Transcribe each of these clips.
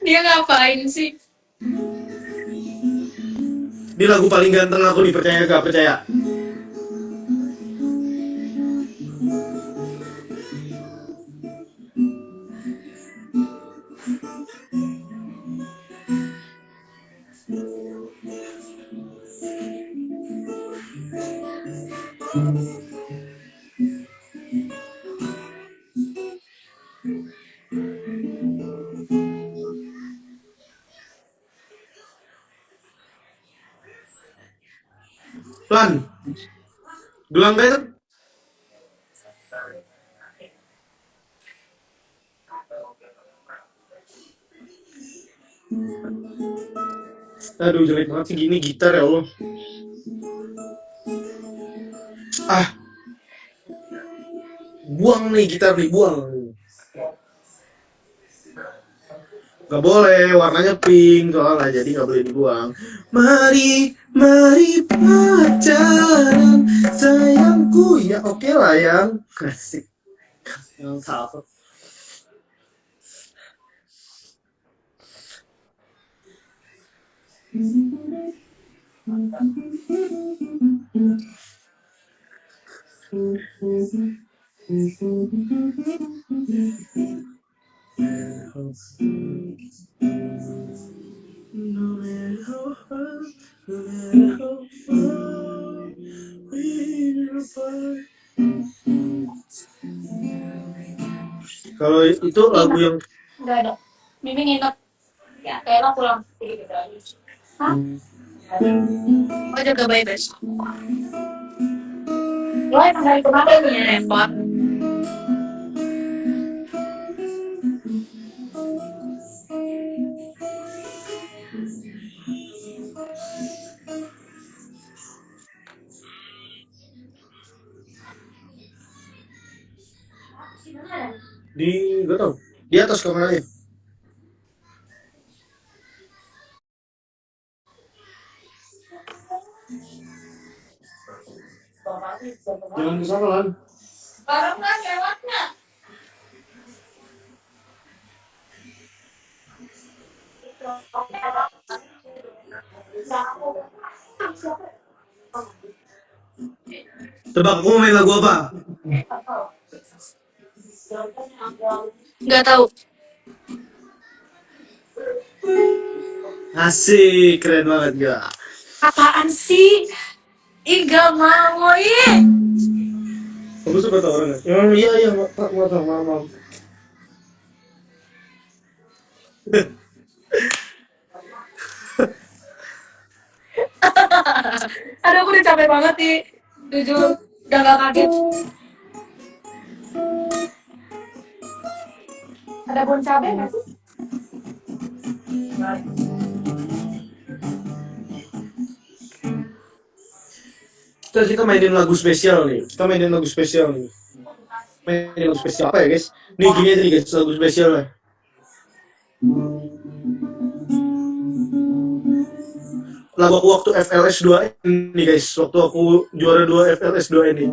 Dia ngapain sih? Ini lagu paling ganteng aku nih, percaya gak percaya? Lan, gelang kan? Aduh, jelek banget sih gini gitar ya Allah. Ah, buang nih gitar nih, buang. Gak boleh, warnanya pink soalnya, jadi gak boleh dibuang. Mari, mari pacaran, sayangku. Ya oke lah yang kasih. Yang salah. Kalau itu lagu yang Nggak ada. Mimi nginep. Ya, Kayla pulang. Hah? Oh, jaga bayi besok. Lo emang dari kemarin ya, repot. di gak tau di atas kameranya. Jangan kesana lan. Barang kan lewatnya. Tebak aku mau main lagu apa? Nggak tahu. Asik, keren banget gak? Apaan sih? Ih, gak mau, ih. Kamu suka tau orang gak? Iya iya, tak mau tau, mau. Aduh, aku udah capek banget nih. Jujur, udah gak kaget. Ada bon cabe nggak sih? Kita mainin lagu spesial nih. Kita mainin lagu spesial nih. Mainin lagu spesial apa ya guys? Nih gini aja nih guys, lagu spesialnya. Lagu aku waktu FLS 2N nih guys. Waktu aku juara 2 FLS 2N nih.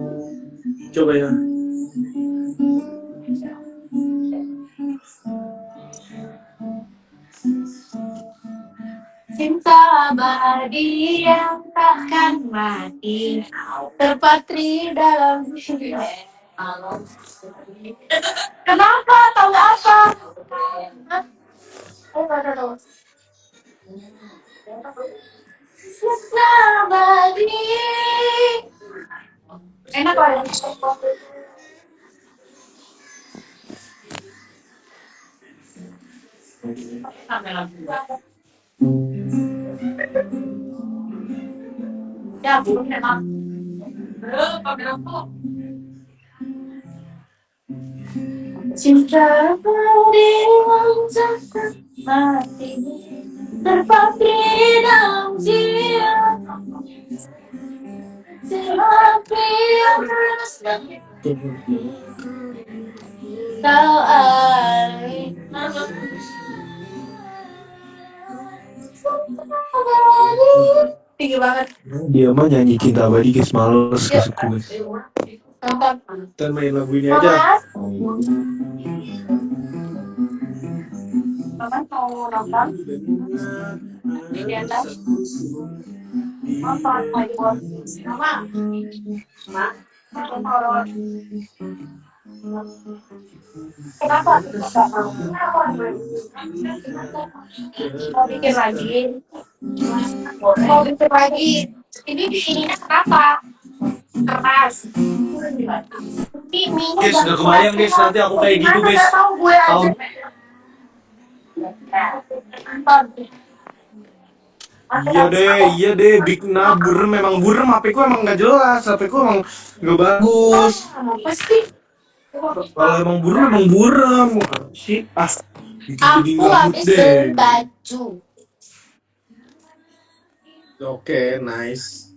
Coba ya. Cinta abadi yang takkan mati, terpatri dalam diri. Kenapa? Tahu apa? Hah? Oh, nggak tahu. Cinta abadi. Enak lah ya. Ya, belum memang. Belum, belum. Cinta yang takkan mati, terpatri dalam jiwa, terapi yang terus kau alih. Tinggi banget. Dia mah nyanyi Cinta Abadi guys, males kasihku guys. Nonton. Kita main lagu ini aja. Mama mau nonton di atas. Nonton lagi buat Mama. Mama. Kenapa? Mau bikin lagi. Mau bikin lagi. Ininya kenapa? Kertas. Guys, udah kebayang guys, nanti aku kayak gitu guys. Tahun iya deh, big burem memang burem, HP ku emang nggak jelas, HP ku emang nggak bagus. Kalau emang burem sih, aku habis beli baju. Oke, nice.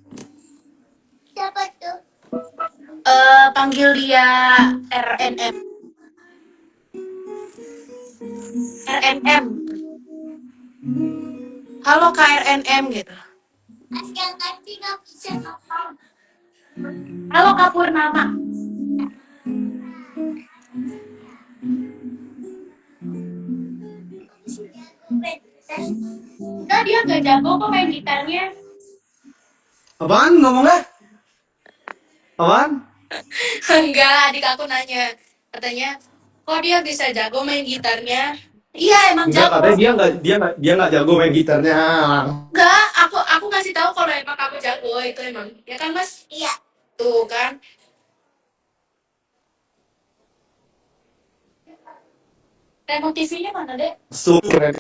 Siapa tuh? Panggil dia RNM. RNM. Halo KRNM gitu. Halo Kak Purnama. Enggak, dia gak jago kok main gitarnya. Apaan ngomongnya? Apaan? Enggak, adik aku nanya. Katanya, kok dia bisa jago main gitarnya? Iya, emang Enggak, jago. katanya dia nggak jago main gitarnya. Enggak, aku ngasih tahu kalau emang kamu jago itu emang. Ya kan, Mas? Iya. Tuh kan. Remote TV-nya mana, Dek? Keren.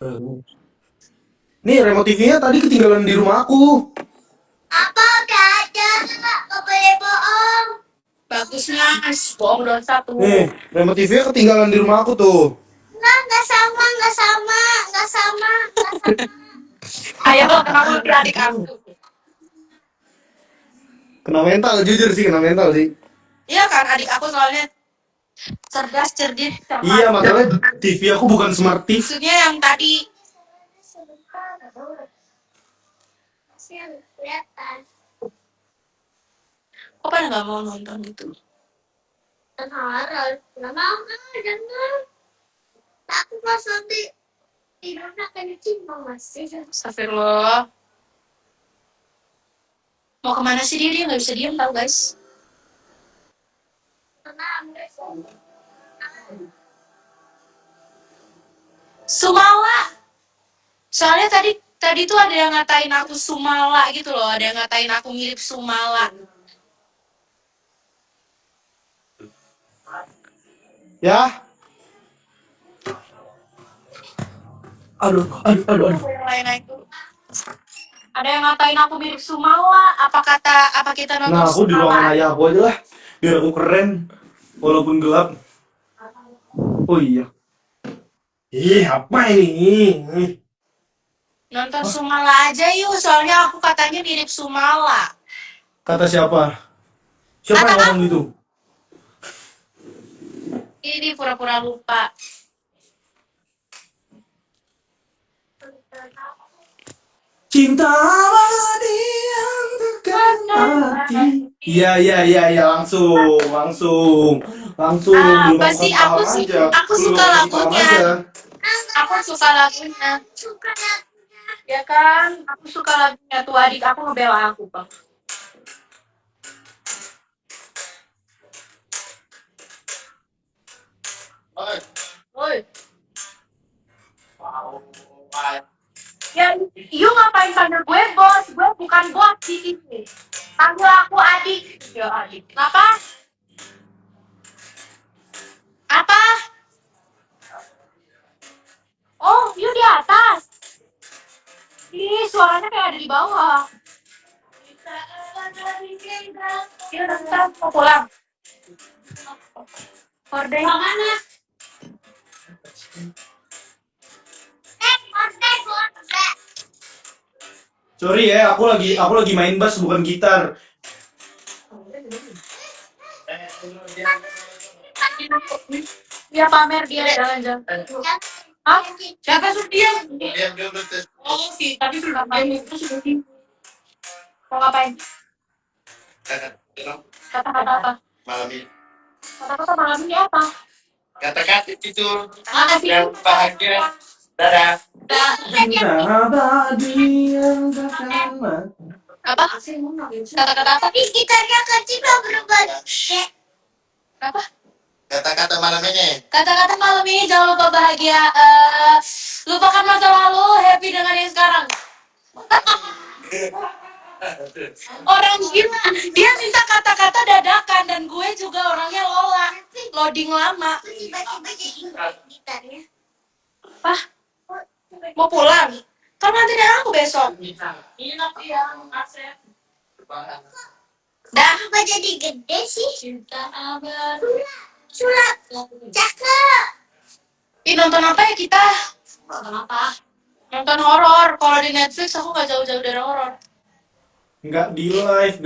Nih, remote TV-nya tadi ketinggalan di rumah aku. Apa udah ada? Gak boleh bohong. Bagus, Mas. Bohong dosa tuh. Nih, remote TV-nya ketinggalan di rumah aku tuh. Nggak sama. Ayo, kenapa lebih adik aku? Kena mental, jujur sih kena mental sih. Iya kan, adik aku soalnya cerdas, cerdik, cermat. Iya, masalahnya TV aku bukan smart TV. Maksudnya yang tadi. Kok pada nggak mau nonton gitu? Harus, nggak mau, jangan. Aku pas nanti tidurnya kencing masih. Astagfirullah. Mau kemana sih dia nggak bisa diem tau guys. Sumala. Soalnya tadi tuh ada yang ngatain aku Sumala gitu loh, ada yang ngatain aku mirip Sumala. Ya. Aduh. Ada yang ngatain aku mirip Sumala. Apa kita nonton? Nah, aku di ruangan ayah aku aja lah, biar aku keren, walaupun gelap. Oh iya. Apa ini? Nonton Sumala aja yuk, soalnya aku katanya mirip Sumala. Kata siapa? Siapa yang ngomong gitu? Ini pura-pura lupa. Cinta abadi yang takkan mati. Iya, langsung. Pasti aku suka lagunya. Aku suka lagunya. Ya kan, aku suka lagunya tuh adik aku ngebela aku, Bang. Oi. Ya, you ngapain panggil gue bos? Gue bukan bos di sini. Panggil aku adik. Ya adik. Kenapa? Apa? Oh, you di atas. Ih, suaranya kayak ada di bawah. Ya, bentar, mau pulang. Hordeng. Mana? Sorry ya, aku lagi main bass bukan gitar. Dia pamer dia jalan-jalan. Hah? Siapa suruh diam? Oh sih, tapi suruh diam itu suruh diam. Mau ngapain? Kata-kata apa? Malam ini Kata-kata malam ini apa? kata-kata itu Makasih. yang bahagia. Dadah. Cinta abadi yang takkan mati. Apa? Kata-kata apa? Gitarnya kecil berubah. Apa? Kata-kata malam ini. Kata-kata malam ini jangan lupa bahagia. Lupakan masa lalu, happy dengan yang sekarang. Orang gila, dia minta kata-kata dadakan dan gue juga orangnya loading lama. Tiba-tiba jadi gitarnya. Apa? Mau pulang? Kan nganterin aku besok. Dah. Kenapa jadi gede sih? Cinta abadi. Sulap. Cakep. Ih, nonton apa ya kita? Nonton apa? Nonton horor. Kalau di Netflix aku gak jauh-jauh dari horor. Nggak di live,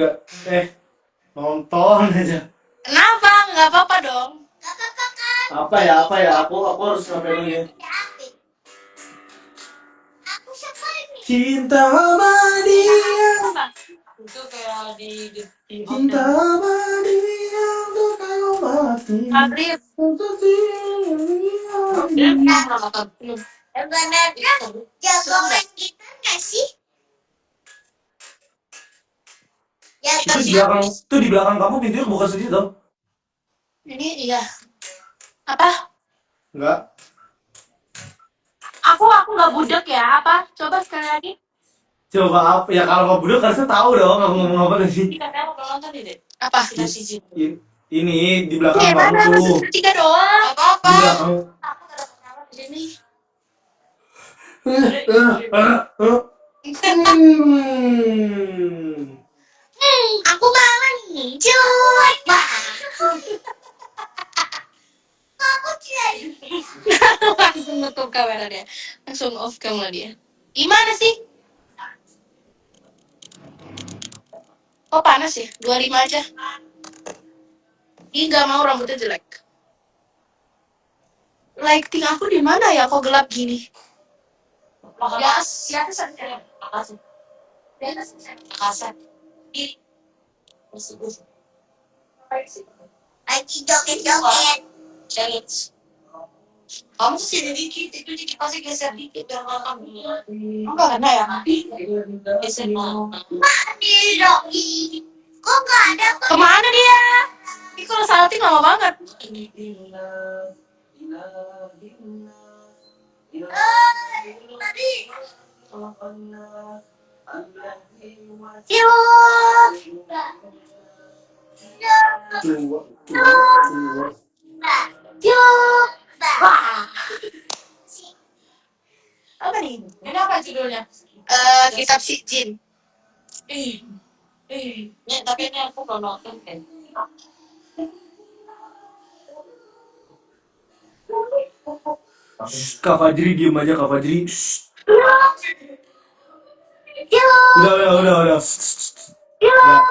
nonton aja. Kenapa? Nggak apa-apa dong. Gak apa-apa kan? Apa ya? Aku harus ngapain dulu ya? Aku siapa ini? Cinta abadi yang Apa? Itu kayak di cinta abadi yang takkan mati. Adrip. Sebenarnya jago main gitar gak sih? Itu di belakang kamu pintunya buka sendiri dong? Ini iya. Apa? Enggak. Aku nggak budek ya. Apa? Coba sekali lagi. Coba apa? Ya kalau nggak budek harusnya tahu dong aku ngomong apa tadi. Katanya mau nonton nih, Dek. Apa? Ini di belakang Iya, mana? kamu Masih tuh. bertiga doang. Di Apa-apa. belakang. Aku taruh di sini. Aku bangun nih. Cuy. Aku cuy. Langsung nutup kamera dia. Langsung off kamera dia. Gimana sih? Oh panas ya? 25 aja. Ih nggak mau rambutnya jelek. Lighting aku di mana ya? Kok gelap gini? Ya, siapa saja? Makasih. Makasih. Ih, Lagi joget-joget. challenge. Kamu sini dikit, itu dikit pasti geser dikit biar nggak kamu. Enggak kena ya? Geser Mandi Rocky. Kok gak ada kok? Kemana dia? Ih kalau salting lama banget. Tadi. Wah. Apa nih? Ini apa judulnya? Kitab si Jin. Tapi ini aku belum nonton kan. Kak Fajri diem aja Kak Fajri. Udah.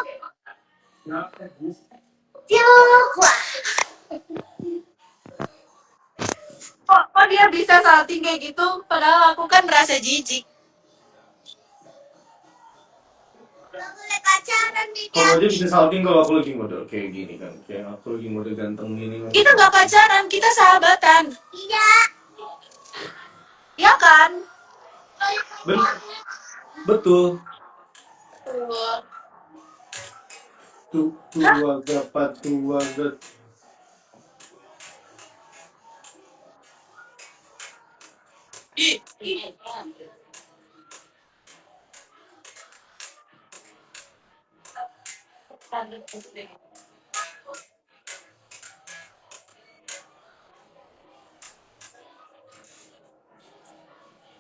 Kok dia bisa salting kayak gitu? Padahal aku kan merasa jijik. Gak boleh pacaran di Kalau aja bisa salting kalau aku lagi model kayak gini kan. Kayak aku lagi model ganteng gini. Kita nggak pacaran, kita sahabatan. Tidak. Ya kan? Betul. Tuh. Tua gapat tua gat.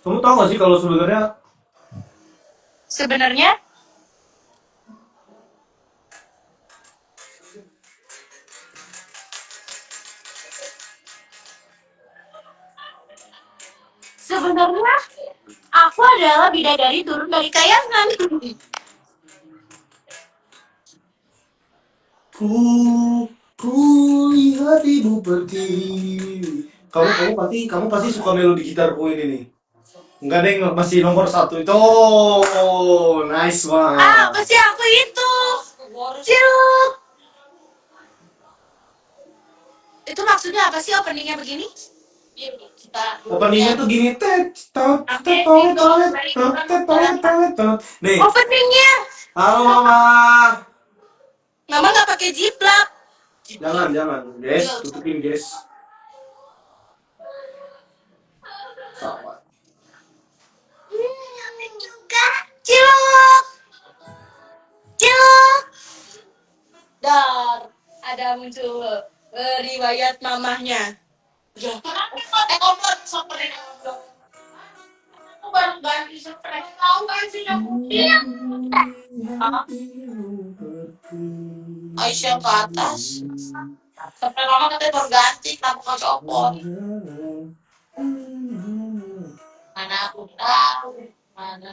Kamu tahu gak sih kalau Sebenarnya sebenarnya Aku adalah bidadari turun dari kayangan. Ku lihat ibu pergi. Kamu pasti suka melodi gitarku ini nih. Enggak deh, masih nomor 1 itu. Oh, nice one. Apa sih aku itu? Ciluk. Itu maksudnya apa sih openingnya begini? Openingnya tuh gini, nih. Openingnya. Halo mama. Mama nggak pakai jiplak. Jangan, guys, tutupin guys. Salah. juga. Ciluk. Ciluk. Dar. Ada muncul riwayat mamahnya. Ya. Aku baru ganti spray. Tahu kan sih aku? Iya. Aisyah ke atas. Sampai mama katanya baru ganti, kenapa kau copot? Mana aku tahu. Mana?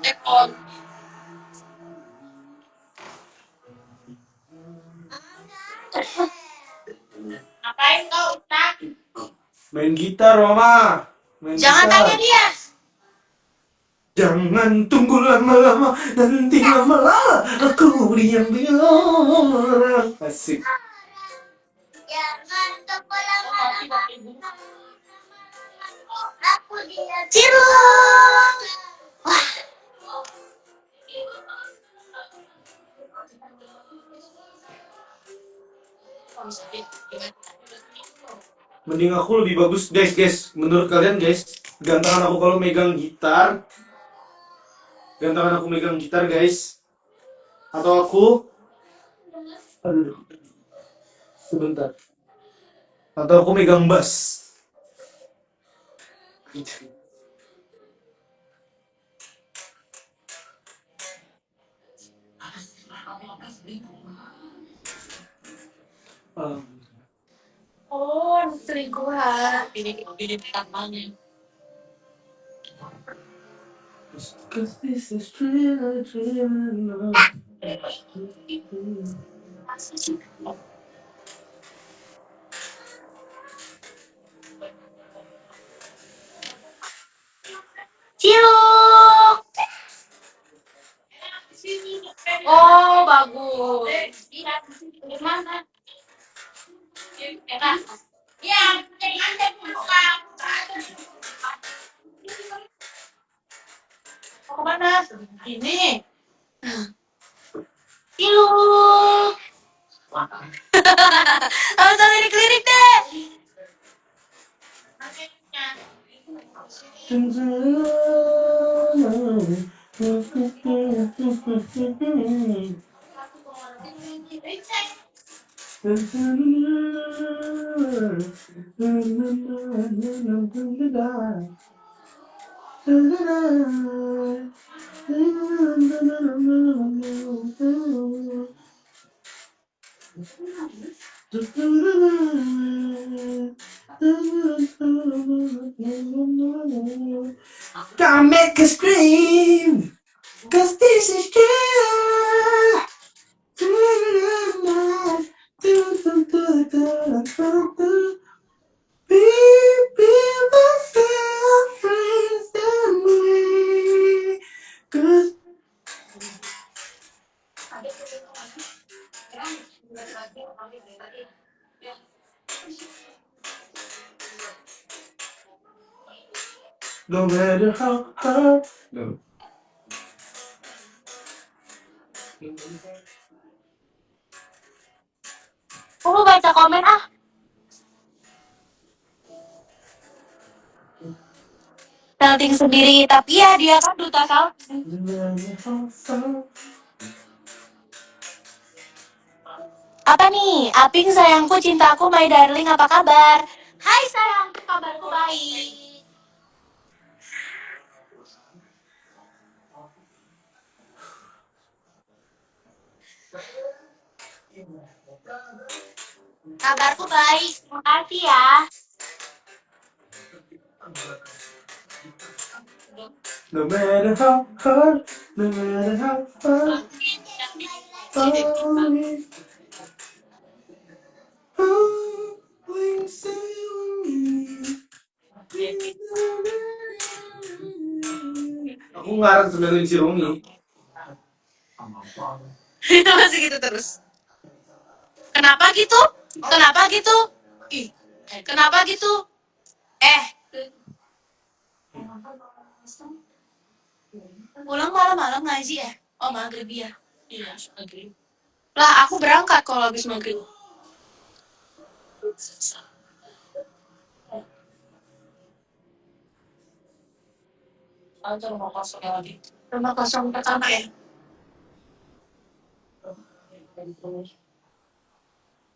Tekon. Ngapain kau, Ustaz? Main gitar mama. Jangan tanya dia. Jangan tunggu lama-lama, nanti lama-lama aku diam-diam. Asik. Jangan tunggu lama-lama. Aku dia. Ciluk. Wah. Mending aku lebih bagus, guys. Menurut kalian, guys, gantangan aku kalau megang gitar. Gantangan aku megang gitar, guys. Atau aku aduh. Sebentar. Atau aku megang bass. Oh, selingkuhan. Ini tangannya. Cause this is true. Ciluk. Oh, bagus. Gimana? Enak. Ya, mau kemana? Ini. Ciluk. Harus sampai lirik deh. Gotta make a scream, cause this is true. People feel friends than me. Cause no matter how hard. No. Aku baca komen ah. Salting sendiri, tapi ya dia kan duta salting. Apa nih? Aping sayangku, cintaku, my darling, apa kabar? Hai sayangku, kabarku baik. Kabarku baik, makasih ya. No matter how hard, no matter how far, only aku ngarang sebenarnya si Romi. Itu masih gitu terus. Kenapa gitu? Kenapa gitu? Ih, kenapa gitu? Eh, pulang malam-malam ngaji ya? Oh, maghrib ya? Iya, maghrib. Lah, aku berangkat kalau habis maghrib. Rumah kosong lagi. Rumah kosong pertama ya?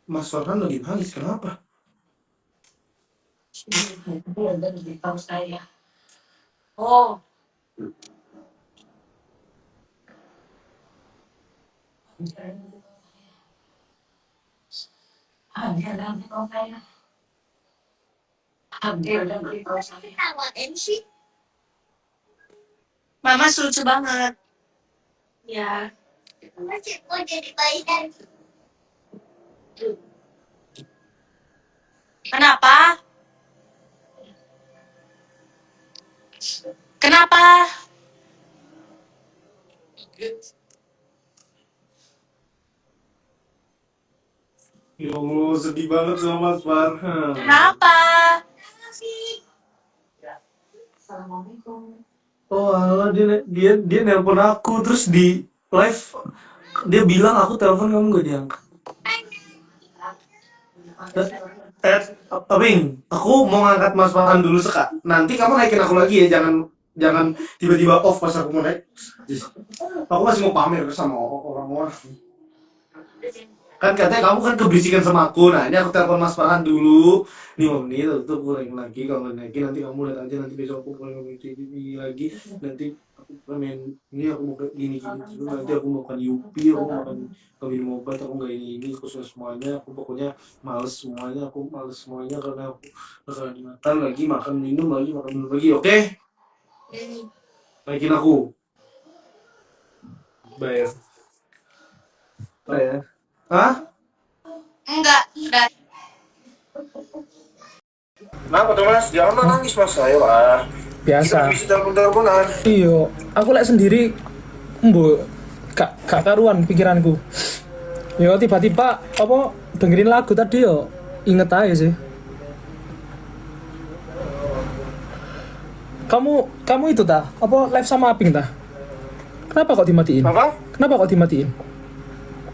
Mas Farhan lagi nangis, kenapa? Oh, Tawa MC. Mama lucu banget. Ya. Masih mau jadi bayi dan Kenapa? Kenapa? Ya Allah, sedih banget sama Mas Farhan. Kenapa? Oh Allah, dia nelpon aku terus di live dia bilang aku telepon kamu gak diangkat. Abing, aku mau ngangkat Mas Farhan dulu sekak. Nanti kamu naikin aku lagi ya, jangan tiba-tiba off pas aku mau naik. Aku masih mau pamer sama orang-orang. Kan katanya kamu kan keberisikan sama aku. Nah ini aku telepon Mas Farhan dulu 5 menit, tuh aku naikin lagi. Kalau naikin nanti kamu lihat aja, nanti besok aku kalau ini lagi. Nanti aku main ini, aku mau gini dulu. Nanti aku mau makan Yupi, aku makan minum obat, aku nggak ini khusus semuanya. Aku pokoknya males semuanya karena aku bakalan makan minum lagi, oke? Naikin aku bayar. Hah? Enggak. Kenapa tuh Mas? Jangan nangis Mas, ayo lah. Biasa. Kita bisa telepon-teleponan. Iyo, aku lek sendiri mbok gak karuan pikiranku. Yo tiba-tiba apa dengerin lagu tadi yo inget aja sih. Kamu itu tah? Apa live sama Aping tah? Kenapa kok dimatiin? Apa? Kenapa kok dimatiin?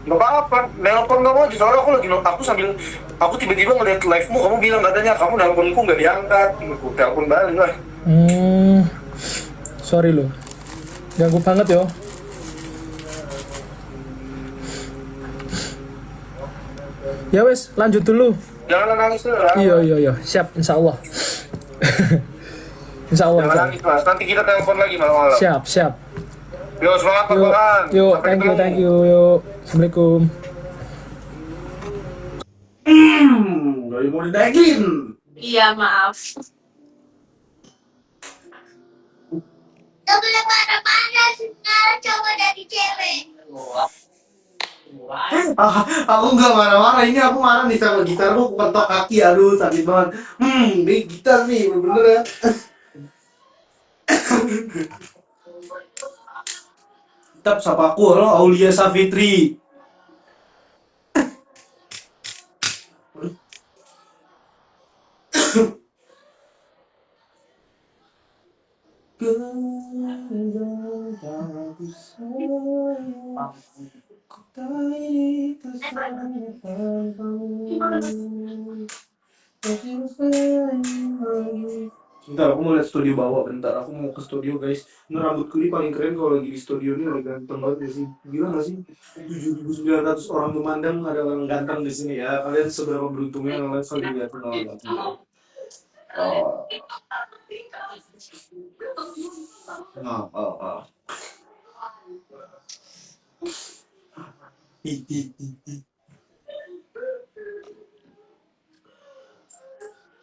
Gak apa-apa, nelpon kamu aja, soalnya aku tiba-tiba ngeliat live-mu, kamu bilang katanya kamu nelponku gak diangkat. Aku telepon balik lah. Sorry loh. Ganggu banget yo. Ya wes, lanjut dulu. Jangan nangis dulu lah. Iya, siap, insya Allah. Insya Allah. Jangan nangis Mas, nanti kita telepon lagi malam-malam. Siap. Yo, semangat Mas Farhan. Yuk, thank you, yuk. Assalamualaikum. Gak mau dinaikin. Iya, maaf. gak boleh marah-marah sekarang coba dari cewek. Aku nggak marah-marah, ini aku marah nih sama gitarku, aku ketok kaki, aduh sakit banget. Ini gitar nih, bener-bener ya. Tetap sapa aku, lo Aulia Savitri. Bentar, aku mau lihat studio bawah. Bentar, aku mau ke studio guys. Ini rambutku ini paling keren kalau lagi di studio ini, lagi ganteng banget ya sih. Gila gak sih? 7.900 orang memandang ada orang ganteng di sini ya. Kalian seberapa beruntungnya ngeliat kali lihat orang ganteng. Oh.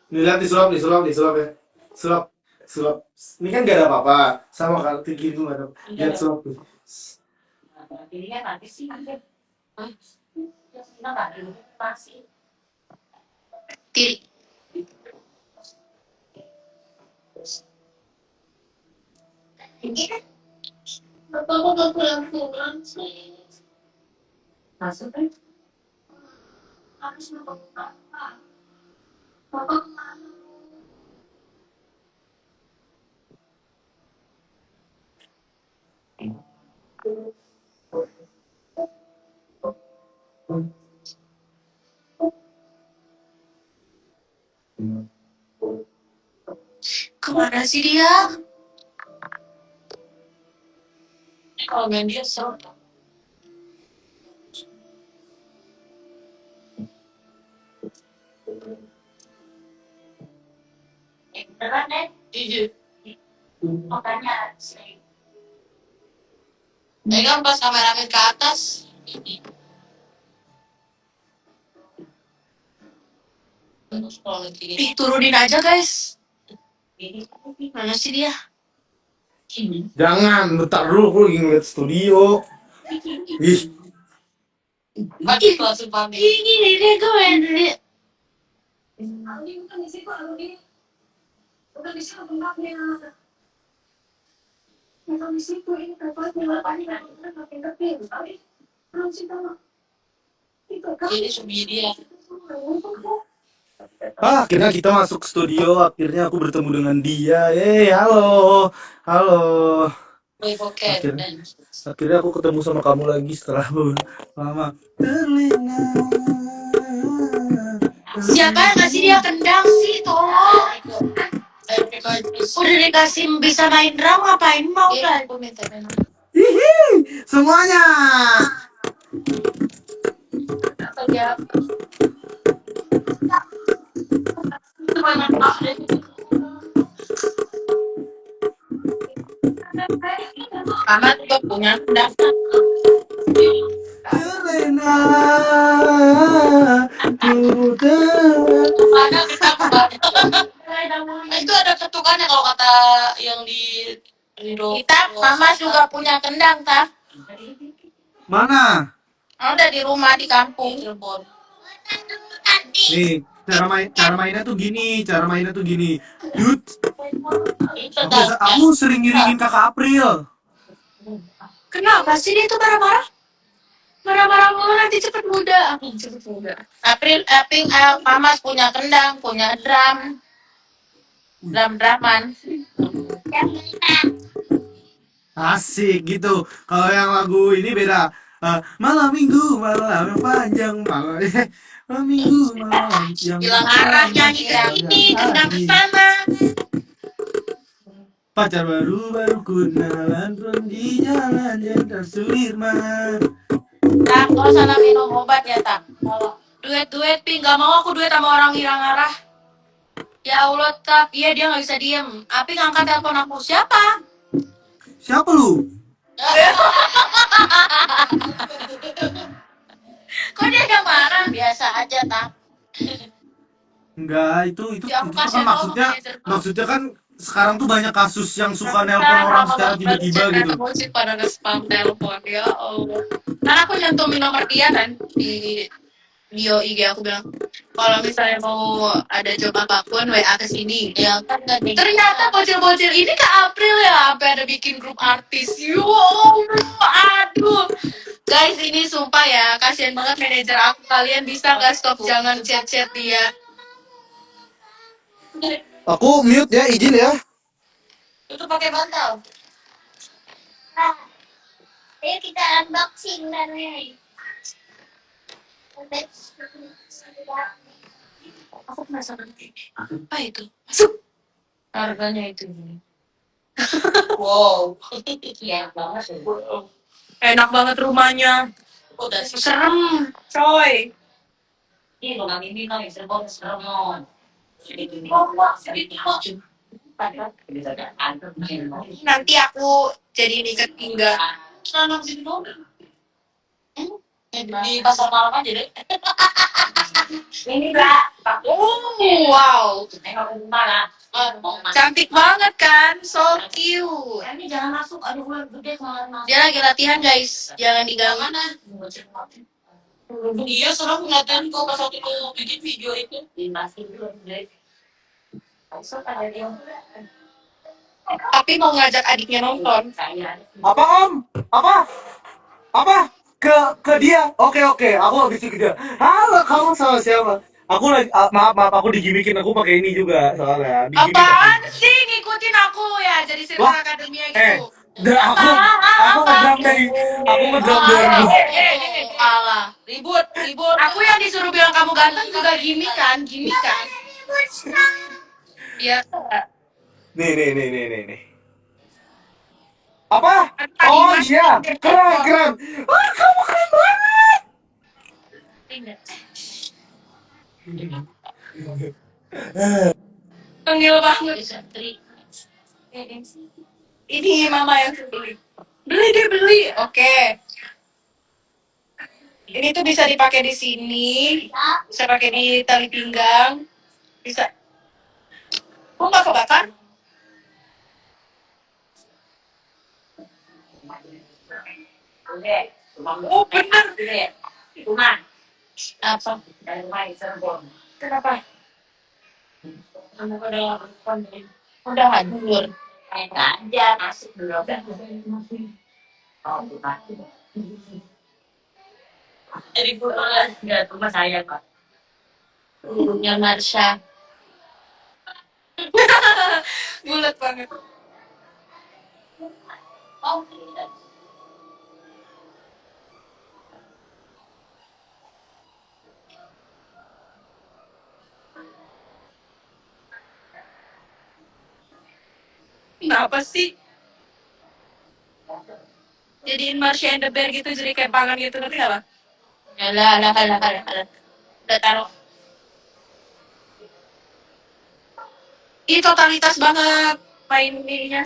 Nih lihat disulap ya. Sulap, sulap. Ini kan gak ada apa-apa. Sama kalau tinggi itu gak ada. Lihat sulap tuh. Ini kan nanti sih. Nggak pasti. Kiri. Bapak mau pulang sih. Masuk kan? Habis mau bapak. Bapak kemana? Kemana sih dia? Kalau nggak dia seru. Beneran deh? Iya. Makanya sering. Pegang pas kamera ke atas. Ih, turunin aja guys. Mana sih dia? Jangan, bentar dulu aku lagi ngeliat studio. Ih, Bagi langsung pamit. Gini deh gue ini. Bukan di situ tempatnya. Bukan di situ ini tempatnya. Belum sih tahu. Ini cumi dia. akhirnya kita masuk studio. Akhirnya aku bertemu dengan dia. Halo. Halo. Akhirnya aku ketemu sama kamu lagi setelah lama. Terlena. Siapa yang ngasih dia kendang sih? Tolong. Udah dikasih bisa main drum, ngapain mau kan? Hihi, semuanya. Mama juga punya kendang. Terlena. Mana kita itu ada ketukannya kalau kata yang di kita. Mama juga punya kendang, tak? Mana? Ada di rumah di kampung. Nih, cara mainnya tuh gini. Yut, aku sering ngiringin Kakak April. Kenapa sih dia tuh marah-marah? Marah-marah mulu nanti cepet muda. April, Mama punya kendang, punya drum-druman. Asik gitu. Kalau yang lagu ini beda. Malam minggu, malam yang panjang, malam minggu, malam yang Hilang arah nyanyi ke sini, kendang ke sana. Pacar baru kenalan pun di jalan yang Sudirman. Tak, kalau salah minum obat ya, tak. Duet, Pi. Gak mau aku duet sama orang hilang arah. Ya Allah, tak. Iya, dia gak bisa diem. Api ngangkat telepon aku. Siapa? Siapa lu? Kok dia gak marah? Biasa aja, tak. Enggak, itu Ya, aku kan kasih maksudnya kan sekarang tuh banyak kasus yang suka nelpon orang secara tiba-tiba gitu. Musik pada nge-spam telepon, ya Allah. Karena aku nyantumin nomor dia kan di bio IG, aku bilang kalau misalnya mau ada job apapun WA ke sini. Ya kan ternyata bocil-bocil ini Kak April ya, sampai ada bikin grup artis. Yo Allah, aduh. Guys, ini sumpah ya, kasihan banget manajer aku. Kalian bisa gak stop, jangan chat-chat dia. Aku mute ya, izin ya. Itu pakai bantal. Ayo kita unboxing namanya. Aku penasaran apa itu? Masuk. Harganya itu. Wow. Iya banget. Enak banget rumahnya. Udah serem, coy. Ini rumah ini kan serem. Nanti aku jadi ikat pinggang. Nanam sini dong. Di pasar malam aja deh. Ini Mbak, Wow. Cantik banget kan, so cute. Ini jangan masuk, aduh ular gede kemarin masuk. Dia lagi latihan guys, jangan diganggu. Iya, sekarang ngeliatin kok pas waktu itu bikin video itu. Masih belum gede. Besok ada dia. Tapi mau ngajak adiknya nonton. Apa Om? Apa? Ke dia? Oke, aku habis itu ke dia. Halo, kamu sama siapa? Aku lagi maaf, aku digimikin, aku pakai ini juga soalnya. Apaan sih ngikutin aku ya jadi sirkus Wah, akademia Eh, gitu. aku ngedram dari Alah, ribut. Aku yang disuruh bilang kamu ganteng juga gimmick kan. Biasa. Nih. Apa? Oh iya, keren. Wah, kamu keren banget. Tengil banget. Ini mama yang beli. Beli. Oke. Ini tuh bisa dipakai di sini, bisa pakai di tali pinggang, bisa. Kok nggak kebakar? Oh bener. Rumah. Apa? Dari rumah Cirebon. Kenapa? Kamu udah Udah hancur. enggak aja masuk dulu. Oh, bukan. Jadi pulang nggak rumah saya kok. Gurunya Marsha. Bulat banget. Oh, tidak. Kenapa sih? Jadiin Marsha and the Bear gitu jadi kayak pangan gitu, ngerti nggak, Bang? Alah. Udah taruh. Ini totalitas banget main ininya.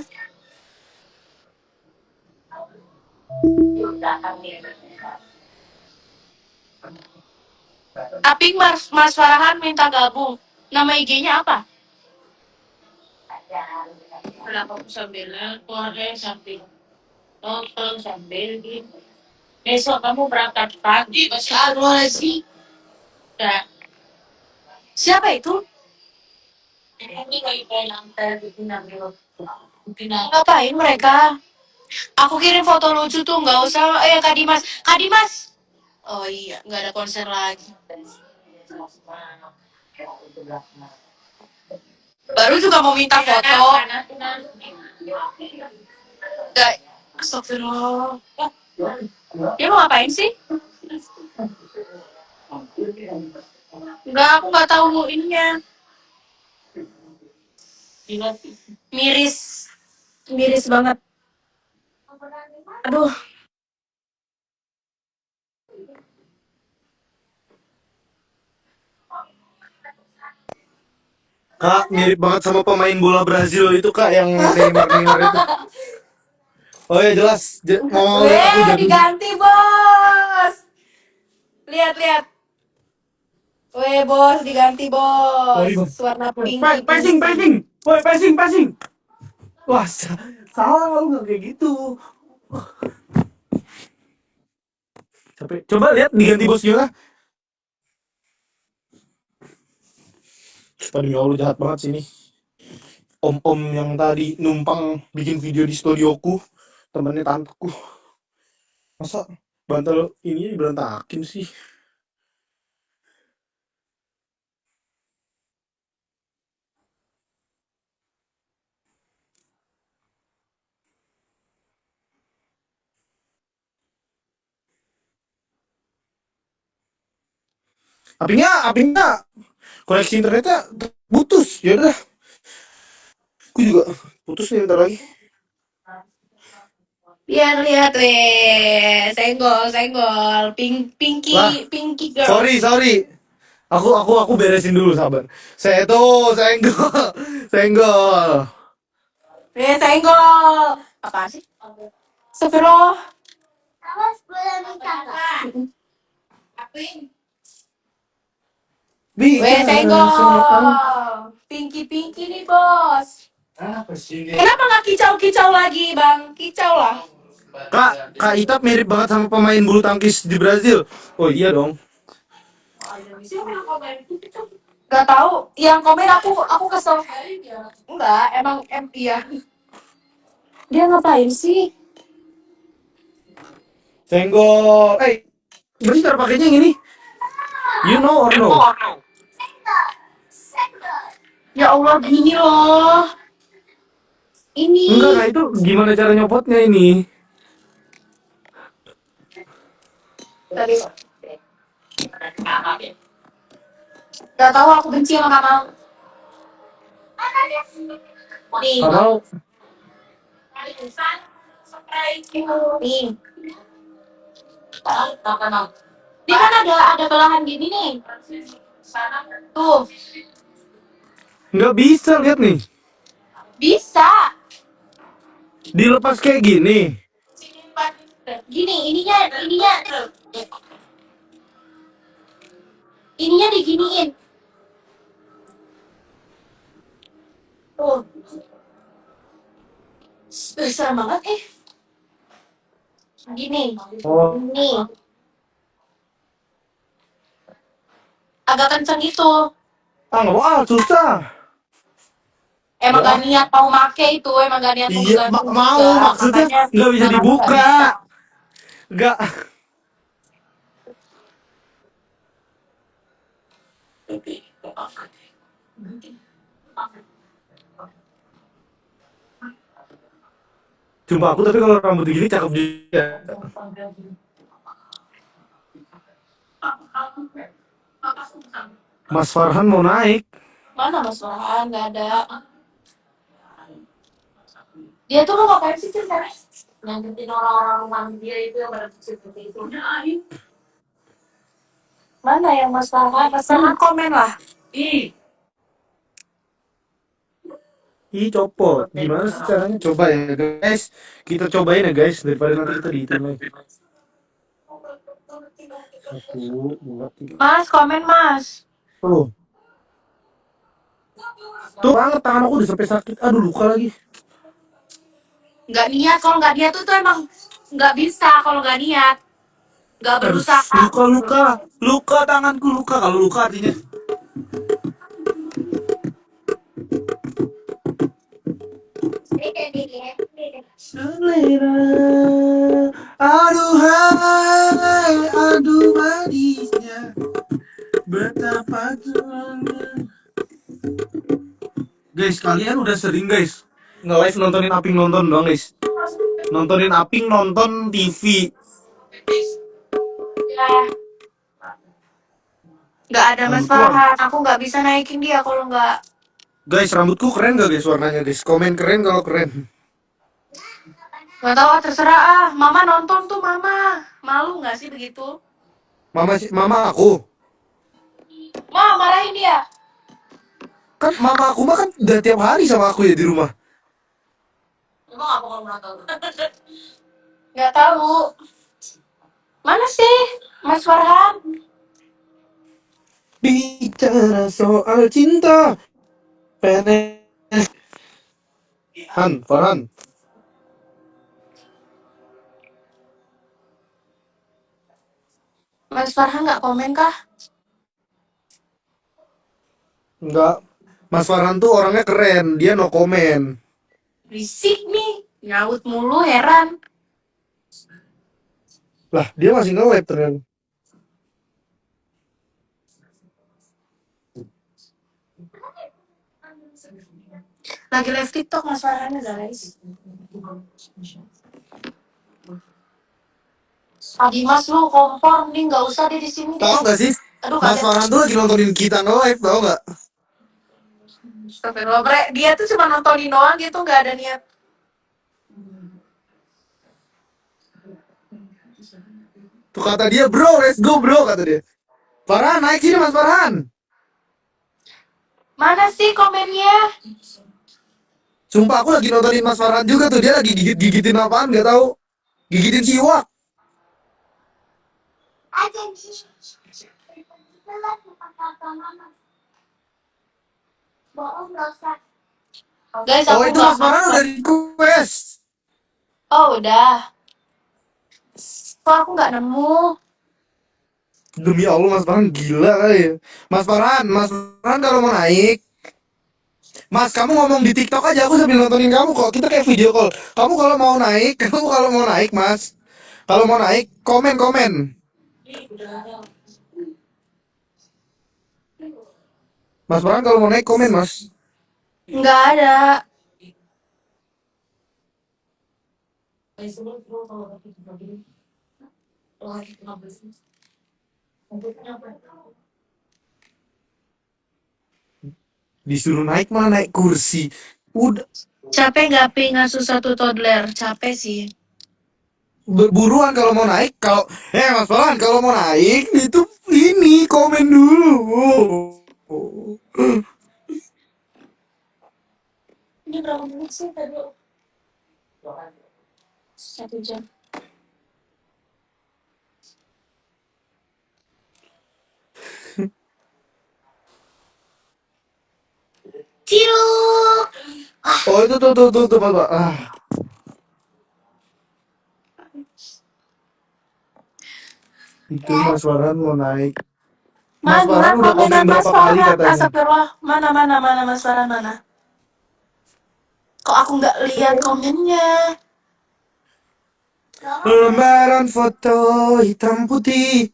Tapi Mas Farhan minta gabung. Nama IG-nya apa? Kenapa aku sambil keluarga sambil nonton sambil gitu. Besok kamu berangkat pagi, masih ada sih. Nah, siapa itu? Ini lagi pengen bikin ambil. Ngapain mereka? Aku kirim foto lucu tuh, nggak usah. Kak Dimas. Oh iya, nggak ada konser lagi. Baru juga mau minta foto. Nggak, astagfirullah. Dia mau ngapain sih? Enggak, aku nggak tahu ininya. Miris banget. Aduh. Kak, mirip banget sama pemain bola Brazil itu Kak, yang Neymar itu. Oh ya jelas, mau aku jadi. Diganti bos. Lihat. Bos diganti bos. Warna pink. Passing. Woi, passing. Wah, salah lu nggak kayak gitu. Capek. Coba lihat diganti bos gimana. Aduh ya Allah, jahat banget sih ini. Om yang tadi numpang bikin video di studioku, temennya tanteku. Masa bantal ini berantakin sih? Apinya koneksi internetnya putus. Ya udah, aku juga putus nih bentar lagi. Lihat senggol. Pinky Lah, girl. sorry. Aku beresin dulu, sabar. Saya tuh senggol. Senggol. Apa sih? Astagfirullah. Awas boleh minta. Weh, Bicara soal senggol. Pinky nih, bos. Apa sih dia? Kenapa nggak kicau-kicau lagi, Bang? Kicau lah. Kak Itap mirip banget sama pemain bulu tangkis di Brazil. Oh iya dong. Siapa yang komen? Gak tahu. Yang komen aku kesel. Enggak, emang iya. Dia ngapain sih? Senggol. Berarti cara pakainya yang ini. You know or no? Ya Allah, gini loh. Ini. Enggak, Kak, itu gimana cara nyopotnya ini? Tadi. Gak tahu, aku benci sama Kamal. Nih. Kamal, Nih. Dia kan ada belahan gini nih. Tuh, nggak bisa lihat nih. bisa. Dilepas kayak gini. Gini, ininya diginiin. Tuh. Besar banget Gini. Oh, Nih. Agak kenceng gitu. nggak mau, susah. Emang Ya. gak niat mau make itu, emang gak niat mau Iya, gantung mau juga. maksudnya Makanya nggak bisa nggak dibuka. bisa. Nggak. Cuma aku tapi kalau rambut gini cakep juga. Mas Farhan mau naik. Mana Mas Farhan? Gak ada. Dia tuh mau ngapain sih cerita? Nyanyitin orang-orang rumah dia itu yang pada seperti itu. Mana yang Mas Farhan? Mas Farhan komen lah. Ih, Ih, copot. Gimana sih caranya? Coba ya, guys. Kita cobain ya, guys. Daripada nanti kita dihitung lagi. 1, 2, 3. Mas, komen Mas. Tuh. Tuh banget tangan aku udah sampai sakit. Aduh, luka lagi. Gak niat, kalau gak niat tuh emang gak bisa kalau gak niat. Gak Aduh, berusaha. luka. Luka tanganku luka. Kalau luka artinya. Selera. Aduh manisnya. Betapa curangnya. Guys, kalian udah sering guys nge-live nontonin Aping nonton doang guys. Nontonin Aping nonton TV. Ya. Gak ada Mas Farhan. Aku gak bisa naikin dia kalau gak. Guys, rambutku keren gak guys warnanya guys? Komen keren kalau keren. Gak tau, terserah Mama nonton tuh, Mama. Malu gak sih begitu? Mama aku. Ma, marahin dia. Kan mama aku mah kan udah tiap hari sama aku ya di rumah. emang apa kalau nonton? Gak tahu. Mana sih Mas Farhan? Bicara soal cinta. Farhan. Mas Farhan gak komen kah? Enggak. Mas Farhan tuh orangnya keren, dia no komen. Risik nih. Nyaut mulu, heran. Lah, dia masih nge-live ternyata. Lagi live TikTok Mas Farhan guys. Mas lu kompor nih, nggak usah deh di sini deh. Tahu nggak sih? Aduh, Mas kaget. Farhan tuh lagi nontonin kita nge-live, tahu nggak? Astagfirullah, dia tuh cuma nontonin doang gitu, nggak ada niat. Tuh kata dia, bro, let's go bro, kata dia. Farhan, naik sini Mas Farhan. Mana sih komennya? Sumpah aku lagi nontonin Mas Farhan juga tuh, dia lagi gigitin apaan, nggak tahu. Gigitin siwak. Guys, Oh aku itu nggak Mas Farhan udah request. Oh udah. Kok aku nggak nemu? Demi Allah Mas Farhan gila kali ya. Mas Farhan kalau mau naik, Mas kamu ngomong di TikTok aja, aku sambil nontonin kamu kok. Kita kayak video call. Kamu kalau mau naik, Mas. Kalau mau naik, komen. Mas Farhan kalau mau naik komen Mas. Nggak ada. Disuruh naik malah naik kursi. Udah Capek nggak Pi ngasuh satu toddler? Capek sih. berburuan kalau mau naik. Mas Farhan kalau mau naik itu ini komen dulu. Ini berapa menit sih tadi? 1 jam. Ciluk. Oh itu tuh Pak. Itu Mas Farhan mau naik. Mas Mana Farhan udah komen komenan Mas berapa kali Farhan? katanya. Astagfirullah. Mana Mas Farhan mana? Kok aku nggak lihat komennya? Lembaran foto hitam putih.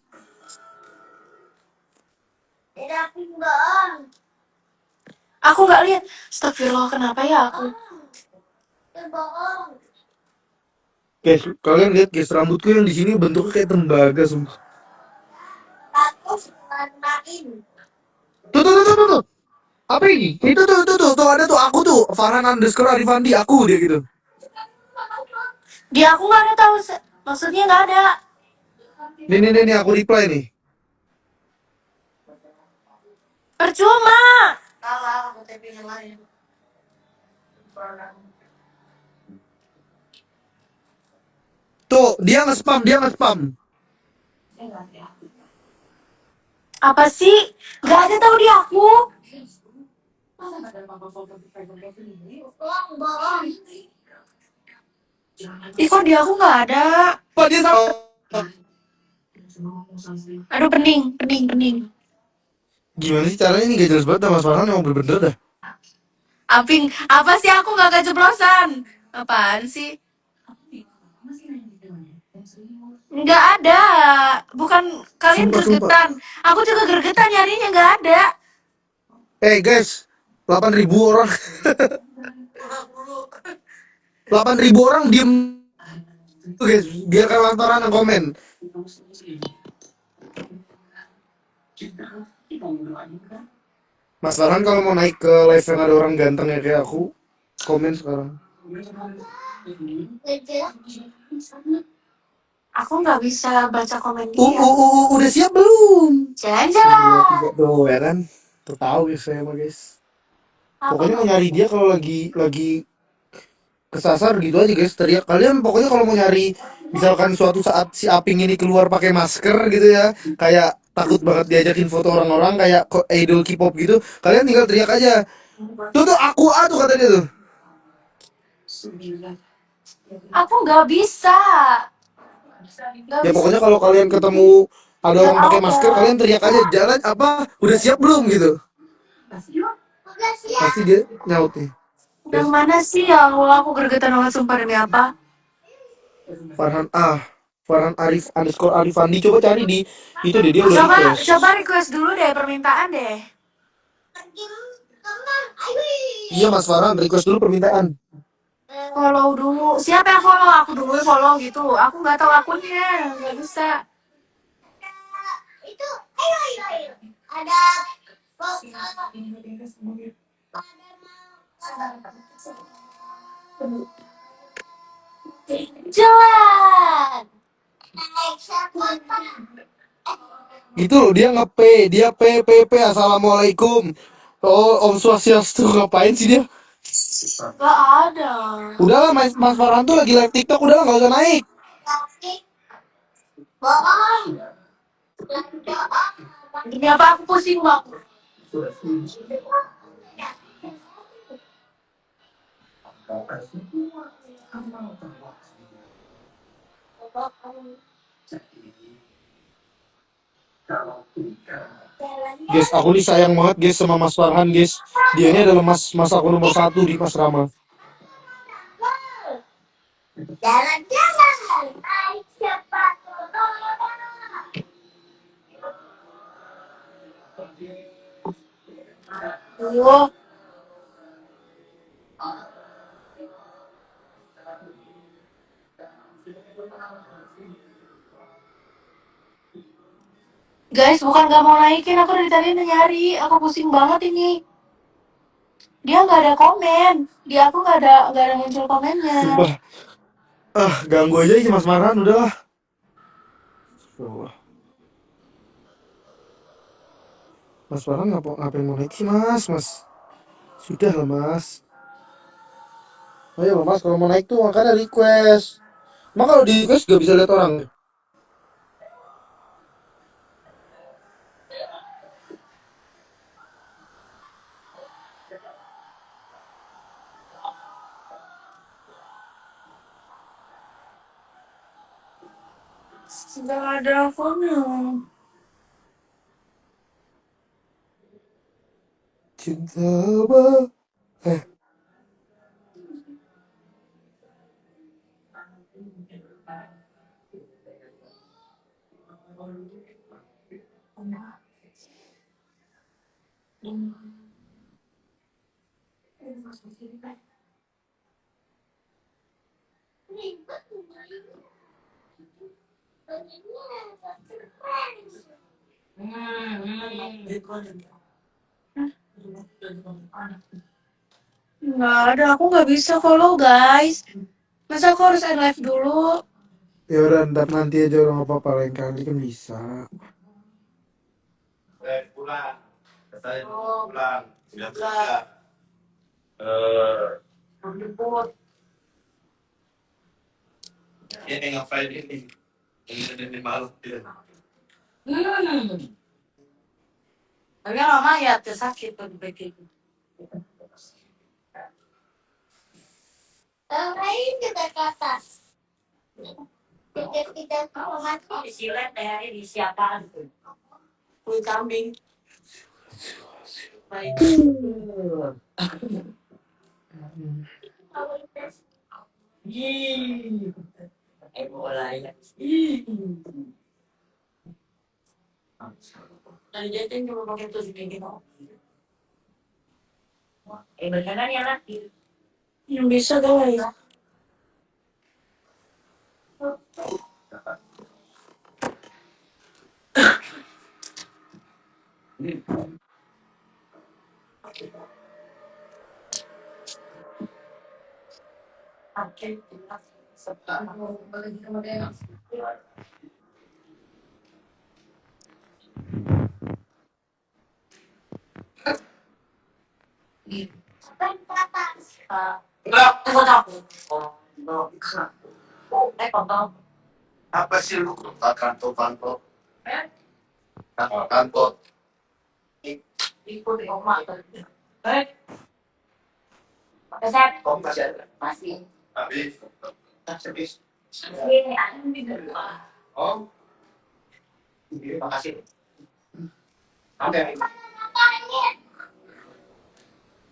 Aku nggak lihat. Astagfirullah, kenapa ya aku? Guys, kalian lihat guys, rambutku yang di sini bentuknya kayak tembaga sumpah. Tuh. Apa ini? Itu tuh ada tuh aku tuh Farhan_Arifandi aku dia gitu. Di aku nggak ada tahu. Maksudnya nggak ada. Nih aku reply nih. Percuma. Kalah aku taping yang lain. Tuh, dia nge-spam. Apa sih? Nggak ada tahu di aku. Ih, kok di aku nggak ada? Apa dia sama? Aduh, pening. Gimana sih caranya ini gak jelas banget Mas Farhan yang bener-bener dah. Aping, apa sih aku nggak keceplosan? Apaan sih? Nggak ada. Bukan kalian Sumpah. gergetan. Aku juga gergetan nyarinya nggak ada. Guys, 8.000 orang. 8.000 orang diem. Tuh guys, biarkan Mas Farhan yang komen. Mas Farhan kalau mau naik ke live yang ada orang ganteng ya kayak aku, komen sekarang. Aku nggak bisa baca komen dia. Udah siap belum? Jalan-jalan. Tidak tuh ya kan. Tuh tahu guys saya mah guys. Pokoknya mau nyari dia kalau lagi kesasar gitu aja guys, teriak. Kalian pokoknya kalau mau nyari misalkan suatu saat si Aping ini keluar pakai masker gitu ya, kayak takut banget diajakin foto orang-orang kayak idol K-pop gitu, kalian tinggal teriak aja. Tuh aku tuh kata dia tuh. Aku nggak bisa. Ya pokoknya kalau kalian ketemu ada orang pakai masker, kalian teriak aja, jalan apa udah siap belum gitu. Pasti dia nyaut nih. Yang mana sih ya Allah, aku gergetan banget sumpah demi apa? Farhan Arifandi, coba cari di itu deh, dia udah request. Coba request dulu deh, permintaan deh. Iya Mas Farhan, request dulu permintaan. Follow dulu. Siapa yang follow? Aku dulu follow gitu. Aku nggak tahu akunnya, nggak bisa. Itu ada Jalan. Gitu loh, dia dia PPP assalamualaikum. Oh, Om Swastiastu, ngapain sih dia? Gak ada. Udahlah Mas Farhan tuh lagi live TikTok, udahlah nggak usah naik. bohong. Ini apa aku pusing bang? Guys, aku nih sayang banget guys sama Mas Farhan guys. Dia ini adalah mas aku nomor 1 di asrama. Jalan-jalan. Naik sepatu roda. Aduh. Guys, bukan gak mau naikin, aku dari tadi nyari. Aku pusing banget ini. Dia nggak ada komen. Di aku nggak ada muncul komennya. Sumpah. Ganggu aja sih Mas Farhan, udahlah. Mas Farhan ngapain mau naik sih mas? Sudah lah mas. Ayo mas, kalau mau naik tuh makanya request. Emang kalau di request gak bisa lihat orang? Nggak ada akunnya. Cinta apa? Nggak ada, aku nggak bisa follow guys. Masa aku harus end live dulu? Ya udah, ntar nanti aja orang apa-apa lain kali kan bisa. Pulang. Katanya Oh. pulang. Sudah kerja. Jemput. Ini ngapain ini? Ini malu. Tapi mama ya sakit pagi-pagi. Lain juga ke atas. Tidak mati. Disilet teh di siapa gitu. Kulit kambing. Baik. Mulai. Dari jajan cuma pakai tusuk gigi. Beneran ya lah. Yang bisa guys. Kan ke atas. Enggak. Kontol. Apa sih lu kantor? Kantor. Ikuti oma. Resep. Kok masih ada? Masih. Habis. Habis. Ini ada di dua. Oh. Terima kasih. Oke.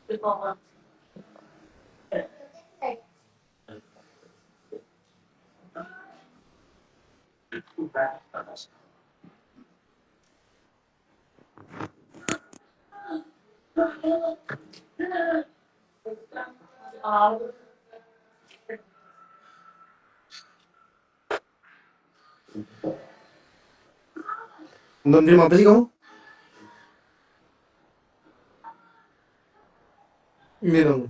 Di bawah. Nonton film apa sih kamu? Ini dong.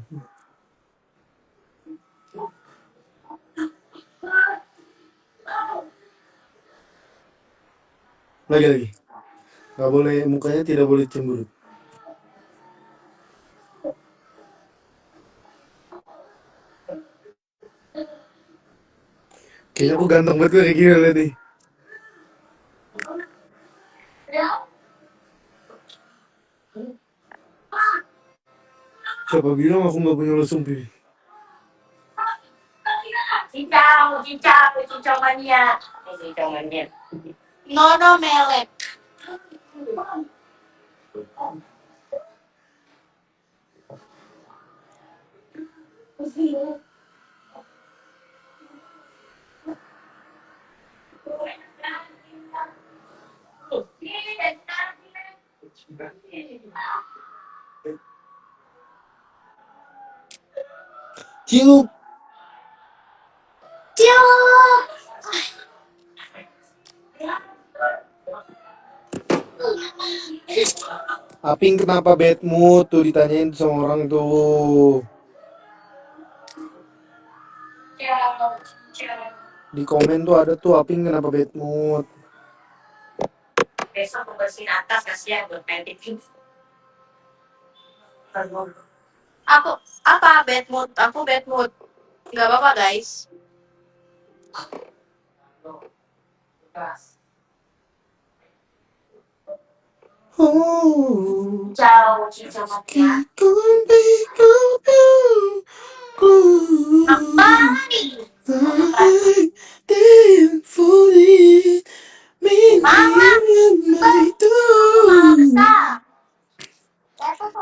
Lagi. Gak boleh, mukanya tidak boleh cemberut. Kayaknya aku ganteng banget kayak gini lihat nih. Siapa bilang aku nggak punya lesung pipi? Cincau mania. Cincau mania. Nono melet. Cium. Cium. Aping kenapa bad mood tuh ditanyain sama orang tuh. Di komen tuh ada tuh Aping kenapa bad mood. Besok mau bersihin atas kasihan buat painting. Aku apa bad mood? Aku bad mood. Nggak apa-apa guys. Oh. Cincau mania. Apa nih? Mama besar.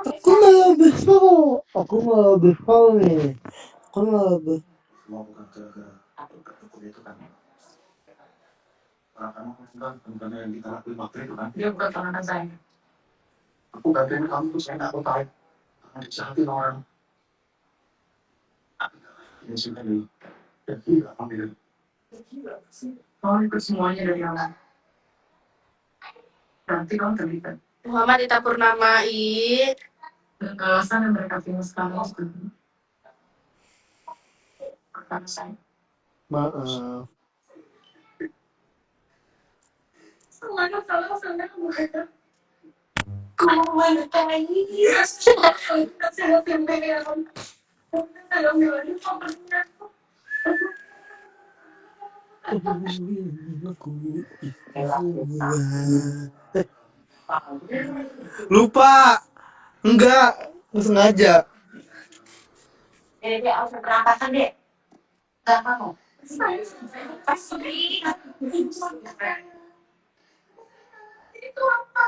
Aku malah besok. Aku malah besok nih. Aku malah besok. Mau bukan ke aku itu kan. Bukan yang kita lakuin waktu itu kan. Dia bukan tangan saya. Aku gantiin kamu tuh saya nggak tahu tahu. Jangan dijahatin orang. Ini sudah dulu. Dan gila ambil. Kamu ikut semuanya dari awal. Nanti kamu terlibat. Muhammad Ita Purnamai. Kekerasan yang mereka pilih sekarang itu. Pertama saya. Maaf. Selalu salah mereka. Lupa. Enggak sengaja. Dia harus berangkatan deh. Gak mau. Pasti. Itu apa?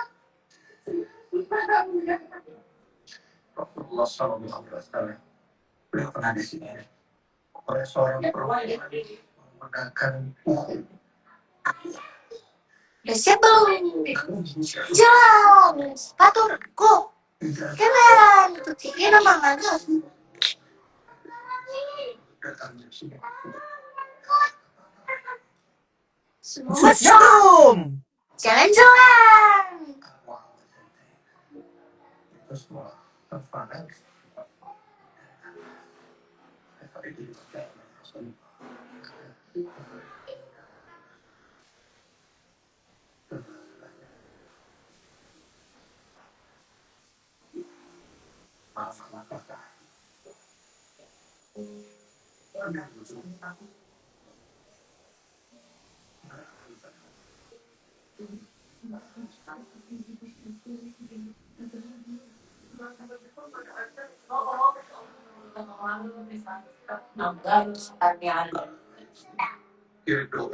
Allah SAW beliau pernah di sini oleh seorang perempuan menggunakan Udah siap belum? Jalan. Sepatuku. Keren. Ini nama aja. Semua Jom. jalan-jalan.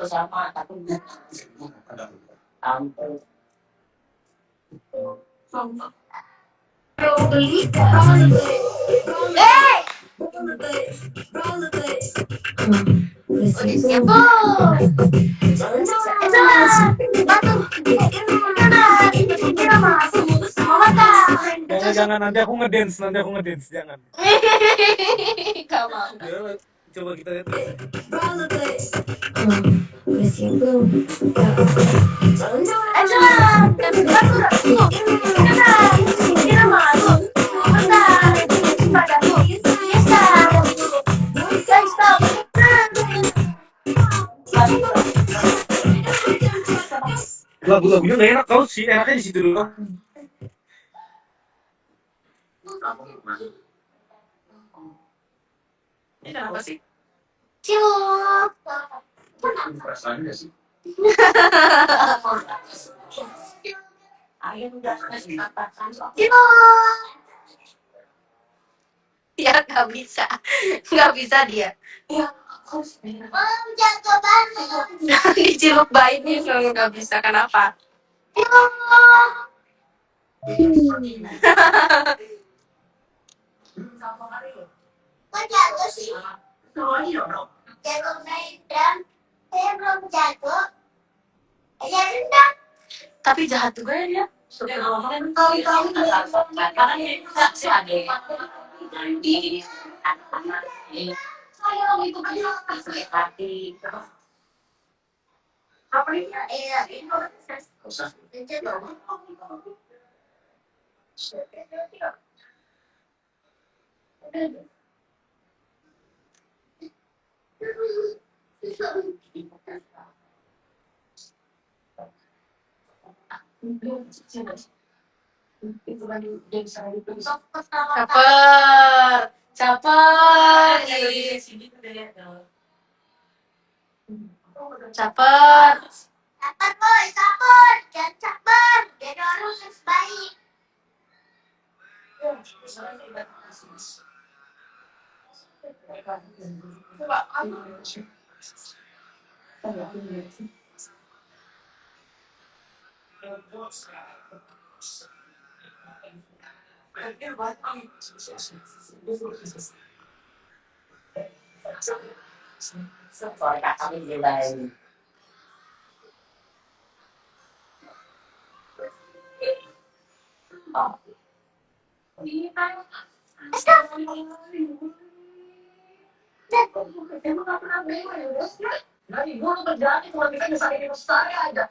Sama tapi ampun. Udah siap belum? Jalan. Sepatu. Ini nama semua Jangan nanti aku ngedance, jangan. Gak mau. Ya, coba kita lihat. Jalan. Dan sepatu. Jalan. Ini nama bentar. Sepatu. Bisa. Guys, stop. Lagu-lagunya nggak enak kau sih, enaknya di situ dulu. Ini kenapa sih? Cium. perasaannya sih Ayo udah kasih katakan. Dia nggak bisa dia. Ya, harus Jago banget. Diciluk bayi nih nggak bisa, kenapa? Kok jago sih? Jago main drum. Saya belum jago. Ya rendang. Tapi jahat juga ya dia. sudah ngomongin tahu-tahu karena ini nggak sih ada di anak-anak ini saya itu kan hati apa ini ini Caper, caper, caper. Sabar boy, sabar. Jangan sabar. Jadi orang yang baik. Dari dulu kerjaan cuma kita bisa hidup saya aja.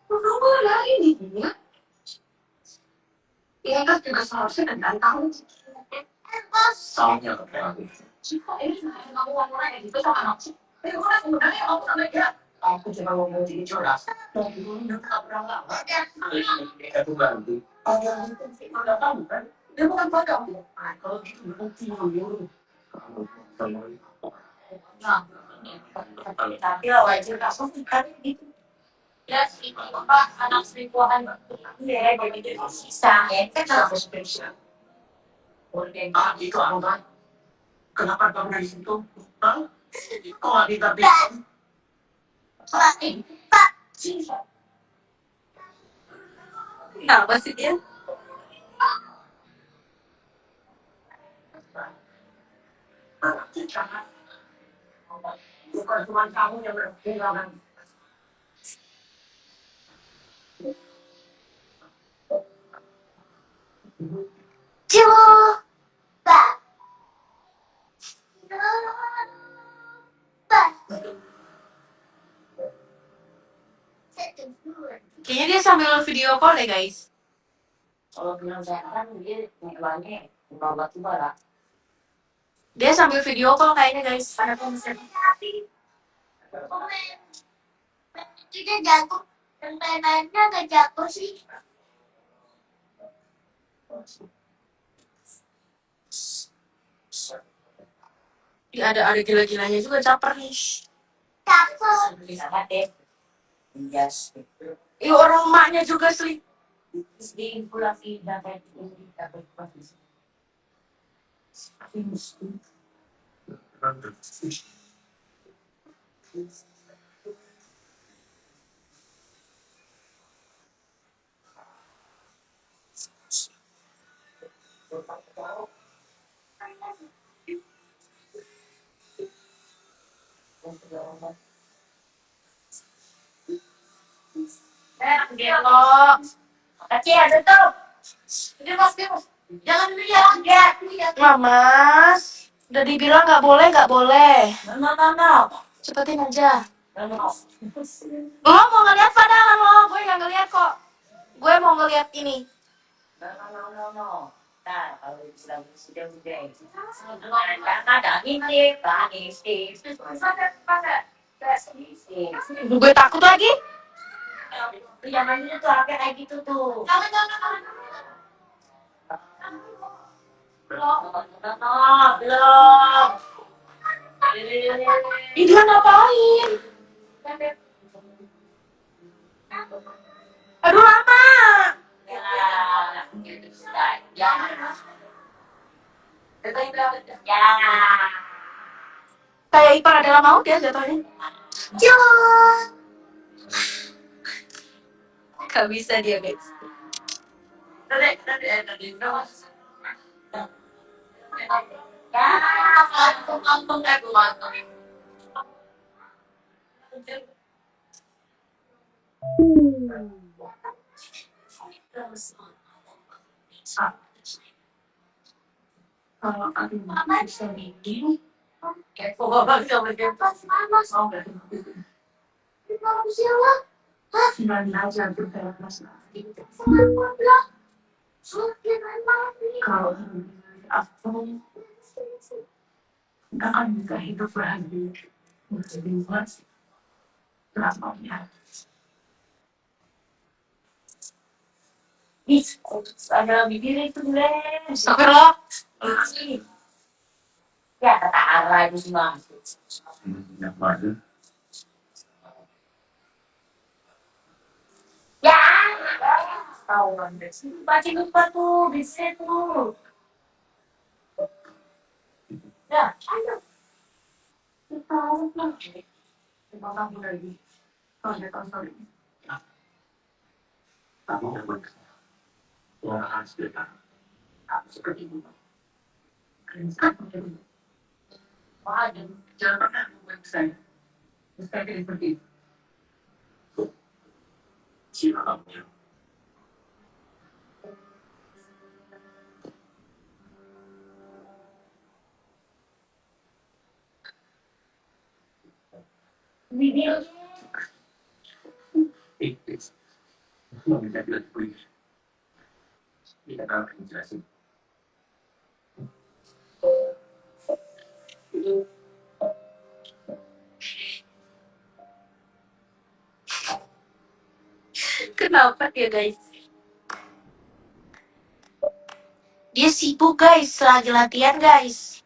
Kamu lagi nih, ya? Ya kan juga seharusnya kan tahu. Soalnya jika ini kamu ngomong kayak gitu sama anak sih, itu kan sebenarnya kamu sama dia. Aku cuma ngomong jadi curhat. Dari dulu udah nggak pernah lama. Aku bantu. Ada kamu kan? Dia bukan padamu. Kalau gitu nanti dulu. Nah, tapi wajib kamu kan gitu. Ya sih, Pak, anak selingkuhan ya, jadi dia sisa ya, kan aku spesial. Itu apa? Kenapa kamu dari situ? Hah? Kok Adita bilang? Pak, Kenapa sih dia? Bukan cuma kamu yang berkehilangan. coba. Pak. Satu, dua. Kayaknya dia sambil video call deh guys. Kalau bilang saya kan dia nilainya bukan batu bara. Dia sambil video call kayaknya guys. Ada konsep. Itu dia jago. Yang lain-lainnya gak jago sih. Dia ada gila-gilanya juga, caper nih. Jago. Bisa deh. Yes. Ih, orang emaknya juga sih. Diinflasi dan ini dapat bagus. Gelo. Kecil ada tuh. Ini mas, jangan lihat. Mas, udah dibilang nggak boleh, nggak boleh. No. Cepetin aja. No. Lo mau ngeliat padahal lo, gue nggak ngeliat kok. Gue mau ngeliat ini. No. Nah, kalau sudah ada ini, Gue takut lagi. Yang itu tuh apa kayak gitu tuh. Belum. Ih, dia ngapain? Aduh lama. Kayak Ipar adalah maut ya jatuhnya. Gak bisa dia guys. Kalau aku bisa begini, kayak bapak sama dia pas mama sama sembilan aja tuh kayak mas kalau aku akan bisa hidup bahagia untuk dibuat selamanya. Ada bibir itu deh. Astagfirullah. Ya kata arah itu semua. Yang mana? Ya, tahu kan deh. Baca lupa tuh, bisa tuh. Ya, ayo. Kita tahu. Terima kasih lagi. Kalau ada konsol ini. Kamu yang orang asli kan? Aku seperti itu. Kalian sekarang menjadi. Wah, jangan pernah membuat saya. Saya tidak seperti itu. Siapa? Video. Mau minta bilang please. Kita akan jelasin. Kenapa dia guys? Dia sibuk guys, lagi latihan guys.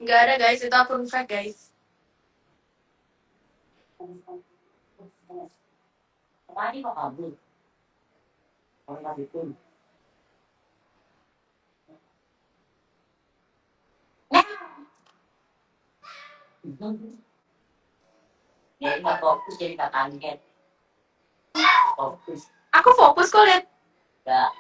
Nggak ada guys, itu akun fake guys. Tadi kok kabur? Orang tadi pun. Ya, nggak fokus jadi nggak kaget. Fokus. Aku fokus kok lihat. Nggak.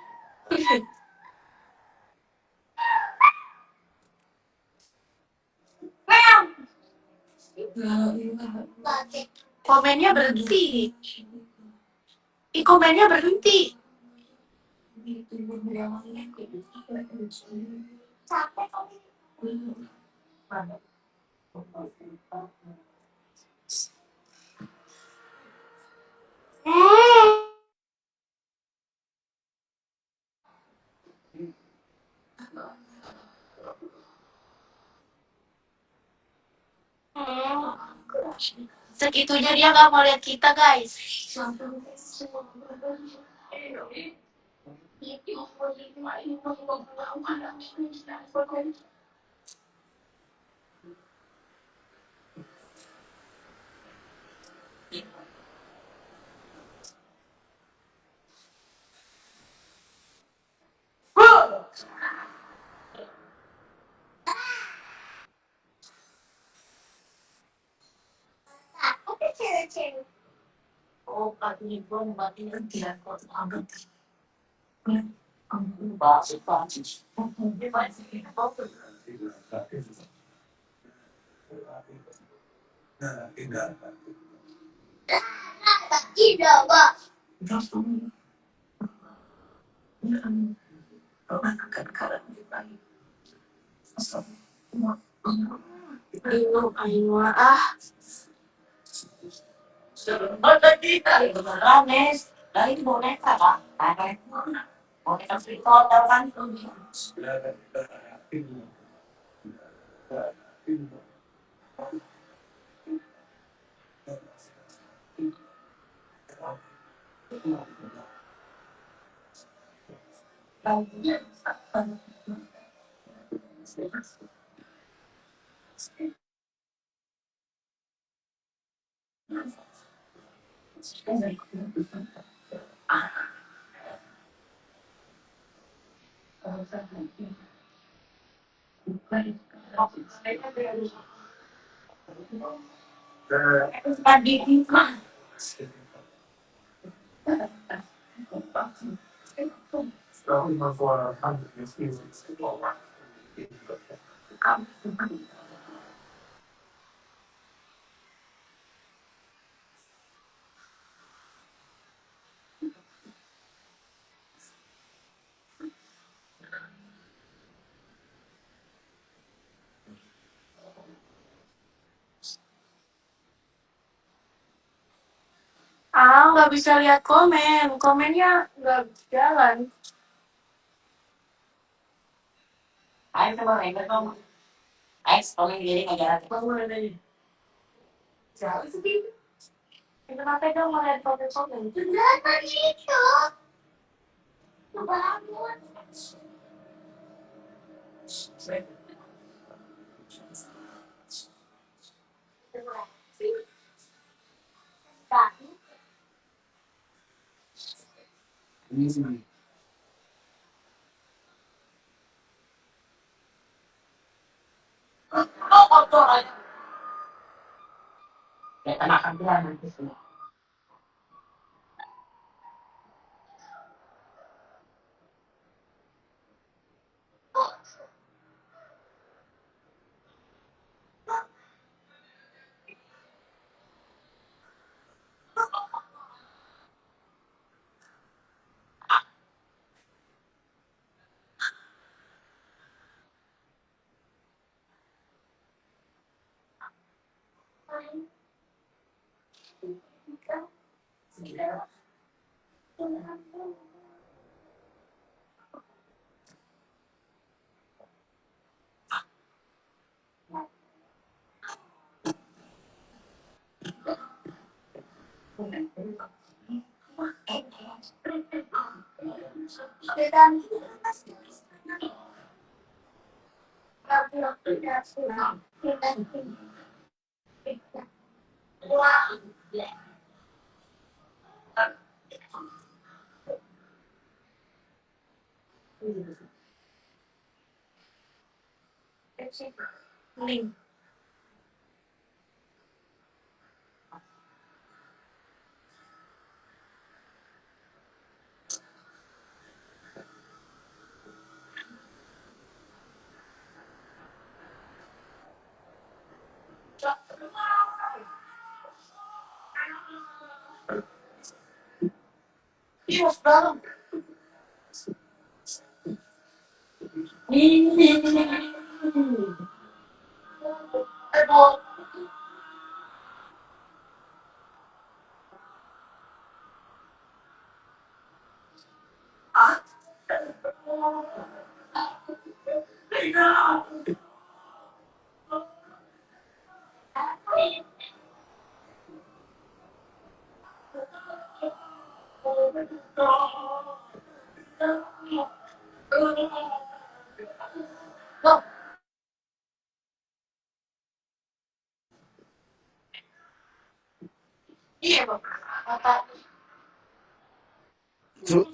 Komennya berhenti. Komennya berhenti. Capek kok. Segitunya dia nggak mau lihat kita guys. Aku tuh cewek-cewek. Oh, pagi pun mati nanti aku anggap. Kamu bahas pagi. Dia masih apa? Tidak, Pak. Ayo ah. Rames, dari boneka kan? Boneka Street Hotel kan? Nggak bisa lihat komennya nggak jalan. Ayo coba lempar dong. Ayo komen jadi nggak jalan. Jalan sih. Kenapa dong mau lihat komen? Kenapa gitu? Bangun. Oh, kotor aja. Kita makan dulu nanti semua. Link. Iya, sekarang. Iya, Bang. Kata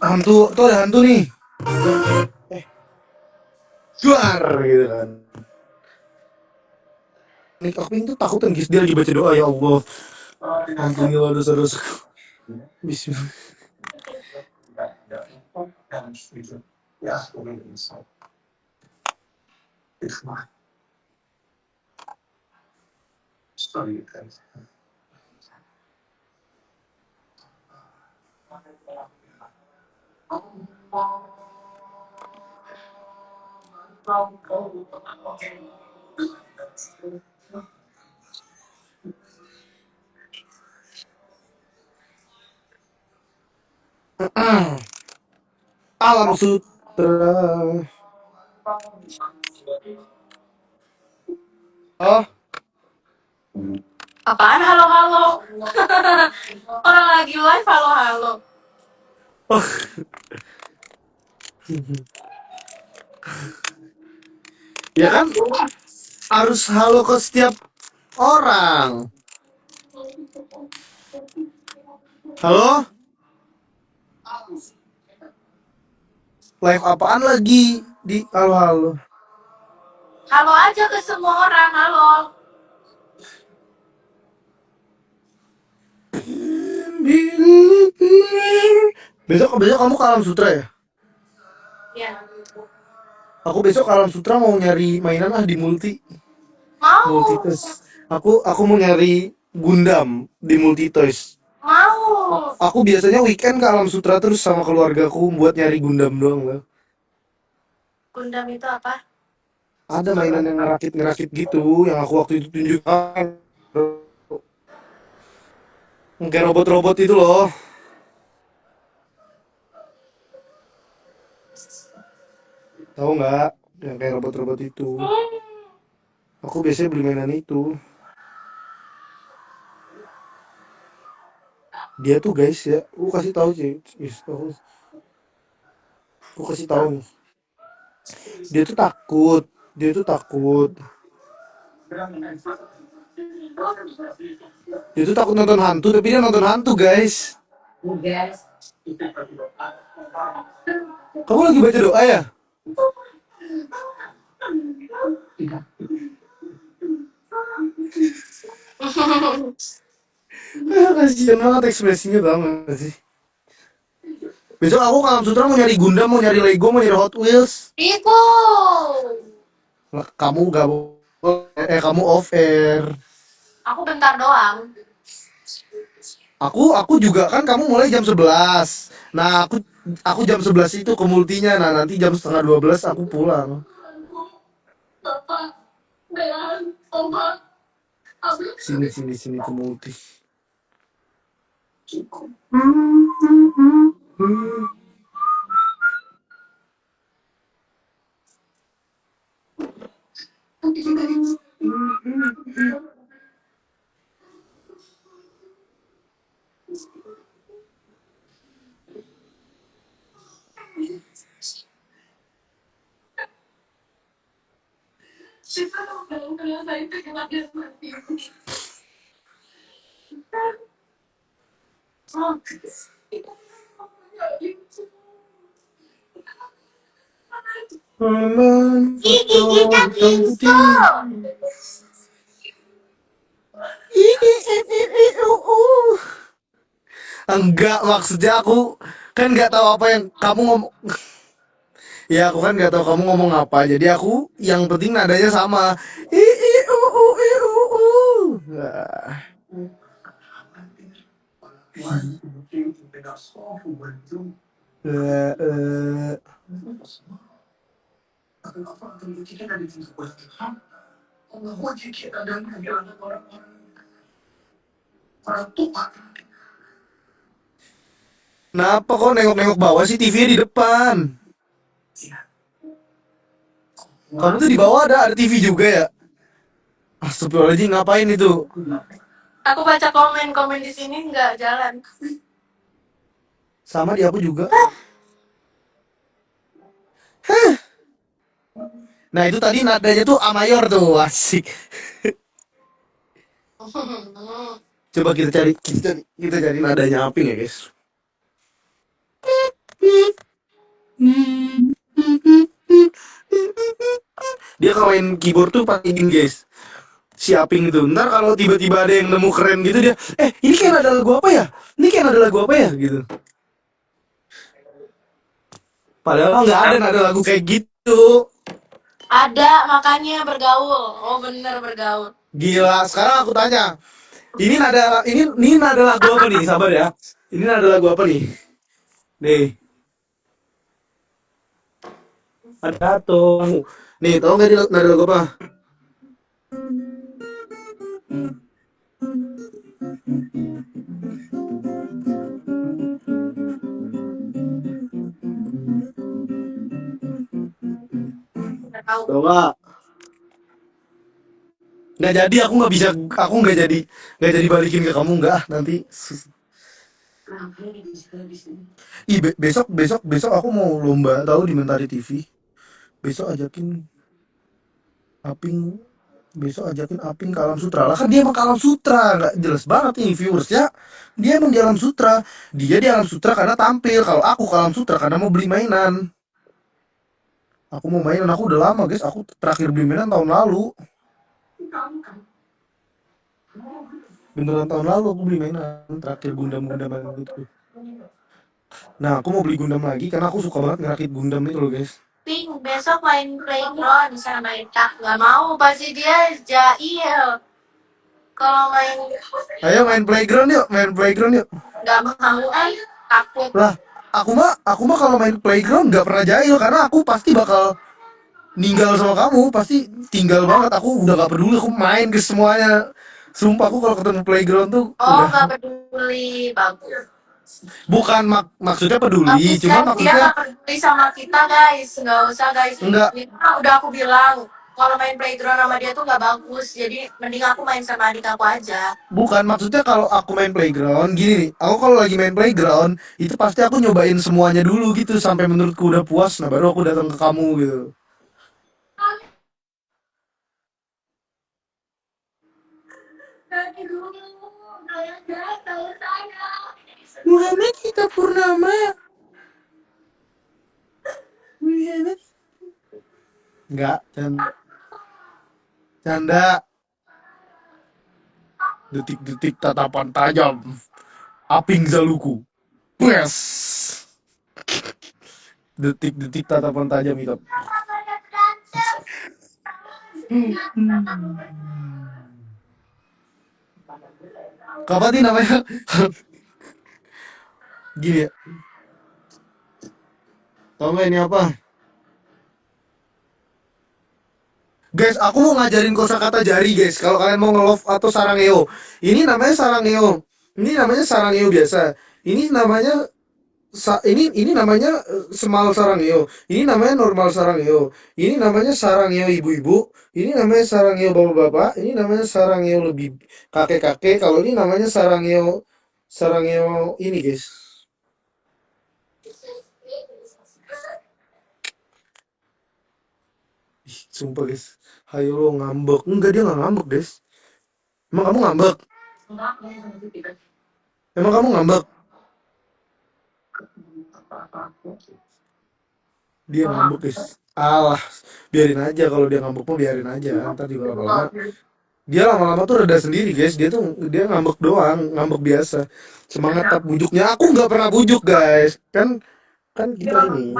Hantu tuh, ada hantu nih. Juar gitu kan. Nih aku tuh takutan guys, dia lagi baca doa, ya Allah. Ampunilah dosa-dosa. Bismillah. Ya, inside. It's my study. Alam sutra. Oh, apaan halo-halo? Orang lagi live halo-halo. Ya kan harus halo ke setiap orang. Halo? Live apaan lagi di halo-halo? Halo aja ke semua orang, halo. Besok kamu ke Alam Sutra ya? Ya. Aku besok ke Alam Sutra mau nyari mainan di Multi Mau. Toys. Aku mau nyari Gundam di Multi Toys. Mau. Aku biasanya weekend ke Alam Sutra terus sama keluargaku buat nyari Gundam doang loh. Gundam itu apa? Ada mainan yang ngerakit gitu yang aku waktu itu tunjukkan. Kayak robot-robot itu loh. Tahu nggak? Yang kayak robot-robot itu. Aku biasanya beli mainan itu. Dia tuh guys ya, aku kasih tahu sih, aku kasih tahu nih. Dia tuh takut, dia tuh takut, dia tuh takut nonton hantu, tapi dia nonton hantu guys. Kamu lagi baca doa ya? Kasian banget ekspresinya banget sih. Besok aku ke Alam Sutra mau nyari Gundam, mau nyari Lego, mau nyari Hot Wheels. Iku. Kamu gak kamu off air. Aku bentar doang. Aku juga kan kamu mulai jam 11. Nah, aku jam 11 itu ke multinya. Nah, nanti jam setengah 12 aku pulang. Sini ke multi. Gigi kita tisu. Enggak, maksudnya aku kan nggak tahu apa yang kamu ngomong. Ya, aku kan nggak tahu kamu ngomong apa. Jadi aku yang penting nadanya sama. I i u u i u u. Nah, eh, eh. Kenapa kok nengok-nengok bawah sih, TV-nya di depan? Kamu tuh di bawah ada TV juga ya? Astagfirullahaladzim, ngapain itu? Aku baca komen di sini nggak jalan. Sama di aku juga. Nah, itu tadi nadanya tuh A mayor tuh, asik. Coba kita cari nadanya Aping ya, guys. Dia kalau main keyboard tuh pakai ini guys, si Aping itu. Ntar kalau tiba-tiba ada yang nemu keren gitu dia, ini kayak ada lagu apa ya? Ini kayak ada lagu apa ya? Gitu. Padahal nggak ada nada lagu kayak gitu. Ada, makanya bergaul. Oh bener bergaul. Gila, sekarang aku tanya. Ini nada lagu apa nih? Sabar ya. Ini nada lagu apa nih? Nih. Ada tuh. Nih, tau nggak ini nada lagu apa? Tau nggak? Nggak jadi, aku nggak jadi balikin ke kamu nggak nanti. Ih, besok besok besok aku mau lomba tahu di Mentari TV. Besok ajakin Aping besok ajakin Aping ke Alam Sutra lah, kan dia emang ke Alam Sutra, nggak jelas banget nih viewers ya, dia emang di Alam Sutra, dia di Alam Sutra karena tampil, kalau aku ke Alam Sutra karena mau beli mainan, aku mau mainan, aku udah lama guys, aku terakhir beli mainan tahun lalu, beneran tahun lalu aku beli mainan terakhir Gundam gitu. Nah aku mau beli Gundam lagi karena aku suka banget ngerakit Gundam itu loh guys. Pink besok main playground sama Itak. Nggak mau, pasti dia jahil. Kalau main Ayo main playground yuk, main playground yuk. nggak mau, takut. Lah, aku mah kalau main playground nggak pernah jahil karena aku pasti bakal ninggal sama kamu, pasti tinggal banget. Aku udah gak peduli, aku main ke semuanya. Sumpah aku kalau ketemu playground tuh Oh, udah nggak peduli, bagus. bukan maksudnya peduli, Bagus cuma kan, dia maksudnya nggak peduli sama kita guys. Nggak usah guys. enggak, Ini udah aku bilang, kalau main playground sama dia tuh nggak bagus. Jadi mending aku main sama adik aku aja. bukan maksudnya kalau aku main playground gini nih. Aku kalau lagi main playground itu pasti aku nyobain semuanya dulu gitu sampai menurutku udah puas, nah baru aku datang ke kamu gitu. Muhammad kita Purnama. Muhammad. Enggak, canda. Detik-detik tatapan tajam. Aping Zaluku. Yes. Detik-detik tatapan tajam itu. Kapan sih namanya? Gini ya. Tau nggak ini apa? Guys, aku mau ngajarin kosakata jari, guys. Kalau kalian mau nge-love atau sarangeo. Ini namanya sarangeo. Ini namanya sarangeo biasa. Ini namanya ini namanya semal sarangeo. Ini namanya normal sarangeo. Ini namanya sarangeo ibu-ibu. Ini namanya sarangeo bapak-bapak. Ini namanya sarangeo lebih kakek-kakek. Kalau ini namanya sarangeo ini, guys. Ih, sumpah, guys. Hayo lo ngambek. Enggak, dia nggak ngambek, guys. Emang kamu ngambek? Emang kamu ngambek? Dia ngambek, guys. Alah, biarin aja, kalau dia ngambek mah biarin aja. Ntar juga lama-lama dia lama-lama tuh reda sendiri, guys. Dia ngambek doang, ngambek biasa. Semangat tak bujuknya, aku nggak pernah bujuk, guys. Kan kan kita ini.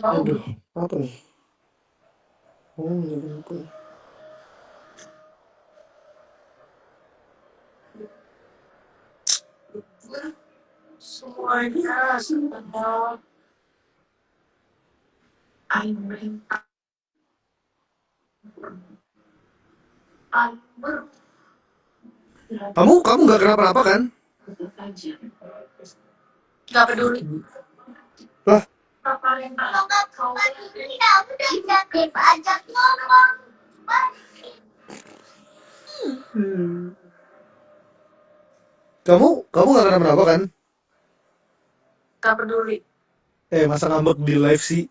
Aduh, apa nih? Oh, nggak apa. Semuanya sebenarnya Kamu nggak kenapa-napa kan? nggak peduli. Lah, Kalau nggak peduli, ya udah jangan ajak ngomong. kamu nggak kenapa-napa kan? Nggak peduli. Masa ngambek di live sih?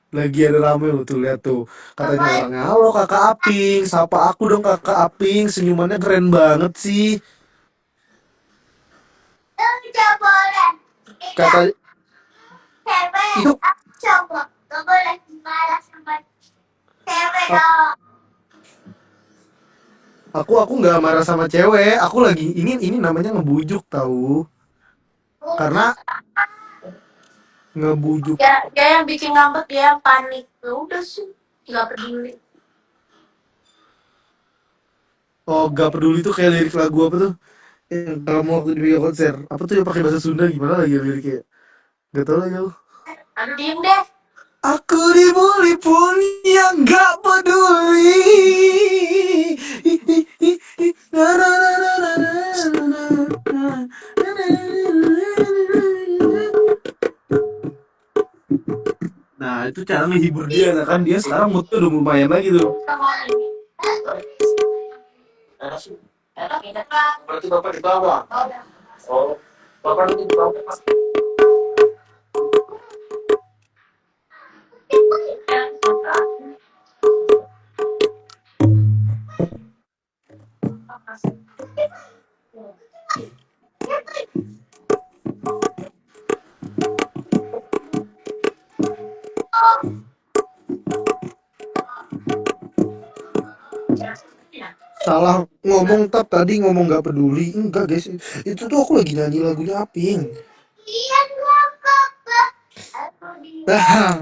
Lagi ada rame loh tuh, lihat tuh. Katanya orang, halo kakak Aping, sapa aku dong kakak Aping, senyumannya keren banget sih. Nggak boleh. Kata Cewek, itu cowok. Nggak boleh marah sama cewek a- dong. aku nggak marah sama cewek, aku lagi ini namanya ngebujuk tahu. Karena ngebujuk. Ya, dia yang bikin ngambek, dia yang panik. Ya udah sih, nggak peduli. Oh, gak peduli tuh kayak lirik lagu apa tuh? Yang kamu waktu di Mega konser. Apa tuh yang pakai bahasa Sunda gimana lagi ya liriknya? Gak tau lagi aku. Aduh, diem deh. Aku dibully pun yang gak peduli. Na, na, na, na, na, na, na, Nah, itu cara menghibur dia, nah kan dia sekarang moodnya udah lumayan lagi tuh. Berarti Bapak di bawah. Oh, Bapak duduk di bawah. Salah ngomong tadi ngomong nggak peduli. Enggak guys, itu tuh aku lagi nyanyi lagunya Aping. Iya dua papa. Aku di Nah,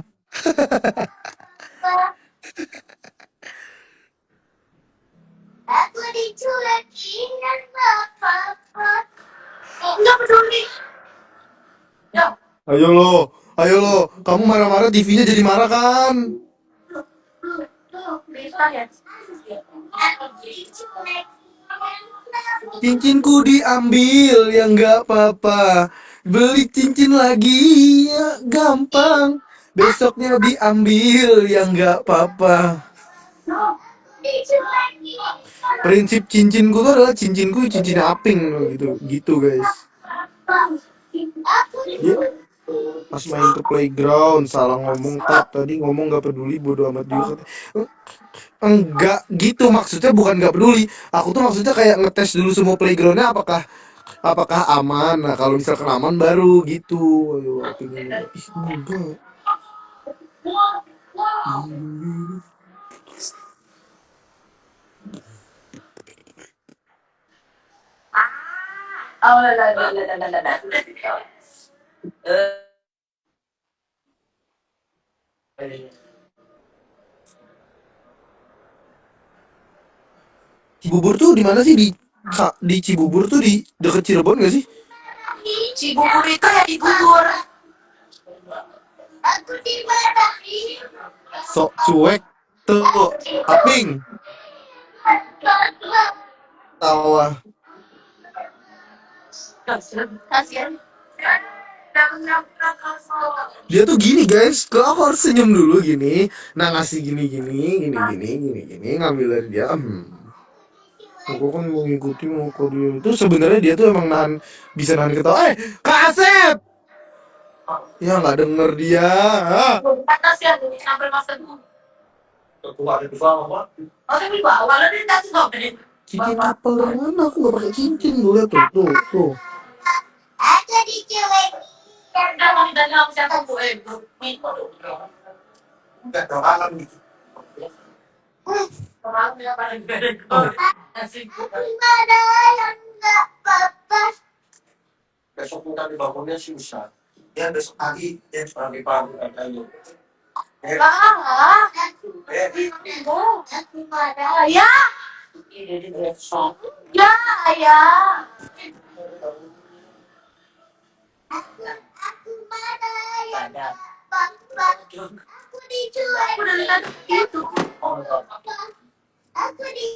aku dicuekin dan gak apa-apa. Nggak peduli. ayo lo, kamu marah-marah TV-nya jadi marah kan? Aku dicuekin. Cincinku diambil ya nggak apa-apa. Beli cincin lagi ya gampang. Besoknya diambil ya nggak apa-apa. Dicuekin. Prinsip cincinku tuh adalah cincin Aping gitu, gitu guys. Aku Dia pas main ke playground salah ngomong tadi ngomong nggak peduli bodo amat juga. Enggak gitu maksudnya, bukan nggak peduli. Aku tuh maksudnya kayak ngetes dulu semua playgroundnya apakah aman. Nah kalau misalkan aman baru gitu. Ayo Aping enggak. Cibubur tuh di mana sih, di Cibubur tuh di deket Cirebon gak sih? Cibubur itu ya di Bubur. Aku dimarahin. Sok cuek tuh Aping tawa. Kasian. Dia tuh gini guys, kalau aku harus senyum dulu gini, nah ngasih gini ngambil dari dia. Aku kan mau ngikutin muka dia. Itu sebenarnya dia tuh emang bisa nahan ketawa. Kak Asep! Ya nggak denger dia. Kasian sampai masa dulu. Masa di bawah lah dia kasih ngobrol. Cincin kapal dari mana? Aku nggak pakai cincin dulu tuh. Aku dicuekin. Kalau dari kamu siapa bu? Enggak doakan gitu. Orang yang paling gede. Asik. Aku dimarahin nggak apa-apa. Besok kita dibangunnya susah. Ya besok pagi, ya pagi-pagi katanya. Lah. Aku marah. Ya. Ya, ya. Aku marah ya papa. Aku dicuekin. Aku dari tadi gitu. Aku di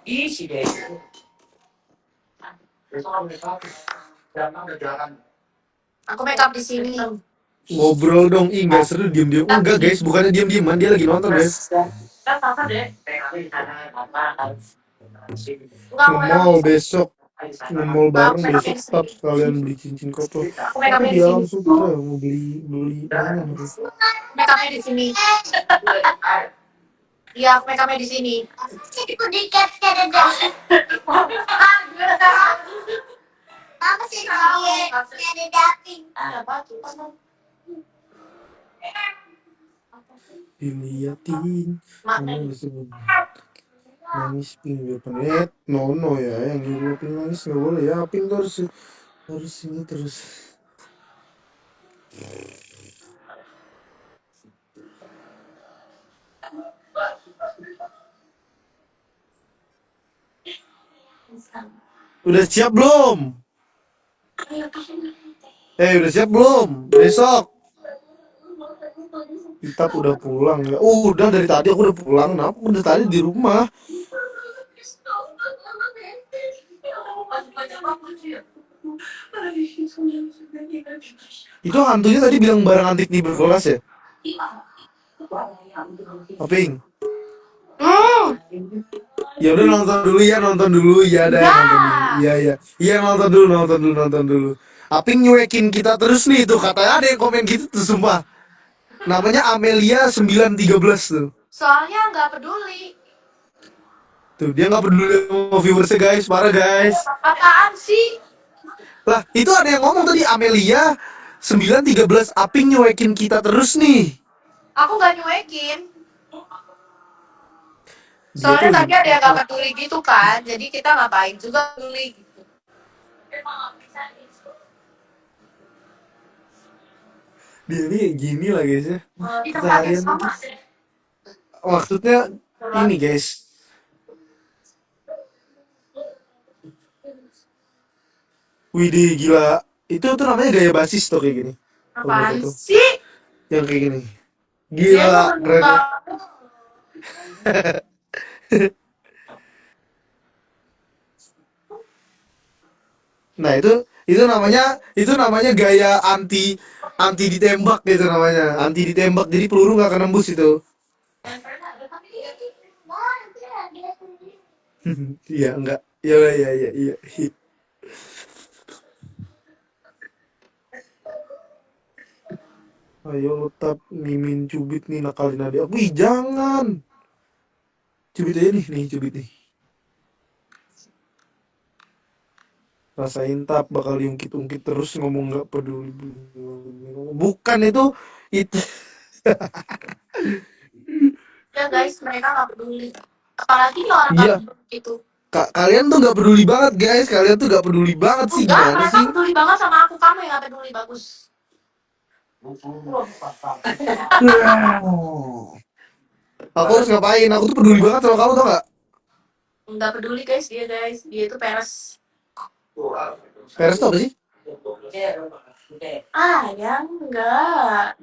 Isi deh. Besok jangan ada jalan. Aku make up di sini. Ngobrol dong, nggak seru diem-diem. Enggak guys, bukannya diem-dieman, dia lagi nonton guys. Ngemol besok, ngemol bareng besok tetap kalian beli cincin koplo. Tapi dia langsung tuh mau beli mana harus. Make upnya di sini. Iya, make upnya di sini. aku dikat kada dapat. Mama sih dia kada dapat. Diliatin, mana disebut nangis Ping depan nono ya yang nyuruh Ping nangis nggak boleh ya. Ping tuh harus ini terus. Udah siap belum? Udah siap belum? Besok kita udah pulang ya. Udah dari tadi aku udah pulang. Nah, aku udah tadi di rumah. Itu hantunya tadi bilang barang antik nih berkelas ya? Aping. Hmm. Ya udah nonton dulu ya dah nonton dulu. Iya iya. Iya nonton dulu. Aping nyuekin kita terus nih tuh katanya ada yang komen gitu tuh sumpah. Namanya Amelia 913 tuh. Soalnya nggak peduli. Tuh dia nggak peduli sama viewersnya guys, parah guys. Apaan sih? Lah itu ada yang ngomong tadi Amelia 913 Aping nyuekin kita terus nih. Aku nggak nyuekin. Dia Soalnya tuh tadi ada yang nggak peduli gitu kan. Jadi kita ngapain juga peduli gitu. dia nih gini lah guys ya. Di tempat yang Keseharian sama. maksudnya ini guys. Widih gila. Itu tuh namanya gaya basis tuh kayak gini. Kalau menurut Apaan aku. sih? Yang kayak gini. Dia Gila, tuh keren. nggak- Nah, itu namanya gaya anti anti ditembak gitu namanya. Anti ditembak jadi peluru nggak akan nembus itu. Iya, enggak. Iya, iya, iya, iya. Ayo lu tap mimin cubit nih nakalin adik aku. Ih, jangan. Cubit aja nih cubit nih. Rasain tap bakal diungkit-ungkit terus ngomong nggak peduli. Bukan itu Ya guys, mereka nggak peduli. Apalagi orang iya. itu. Kalian tuh nggak peduli banget guys. Kalian tuh nggak peduli banget sih Enggak, gimana mereka sih? peduli banget sama aku. Kamu yang nggak peduli, bagus. Aku harus ngapain? Aku tuh peduli banget sama kamu tau gak? Nggak peduli guys. Dia itu peres. Peres tuh apa sih? Ah, ya enggak.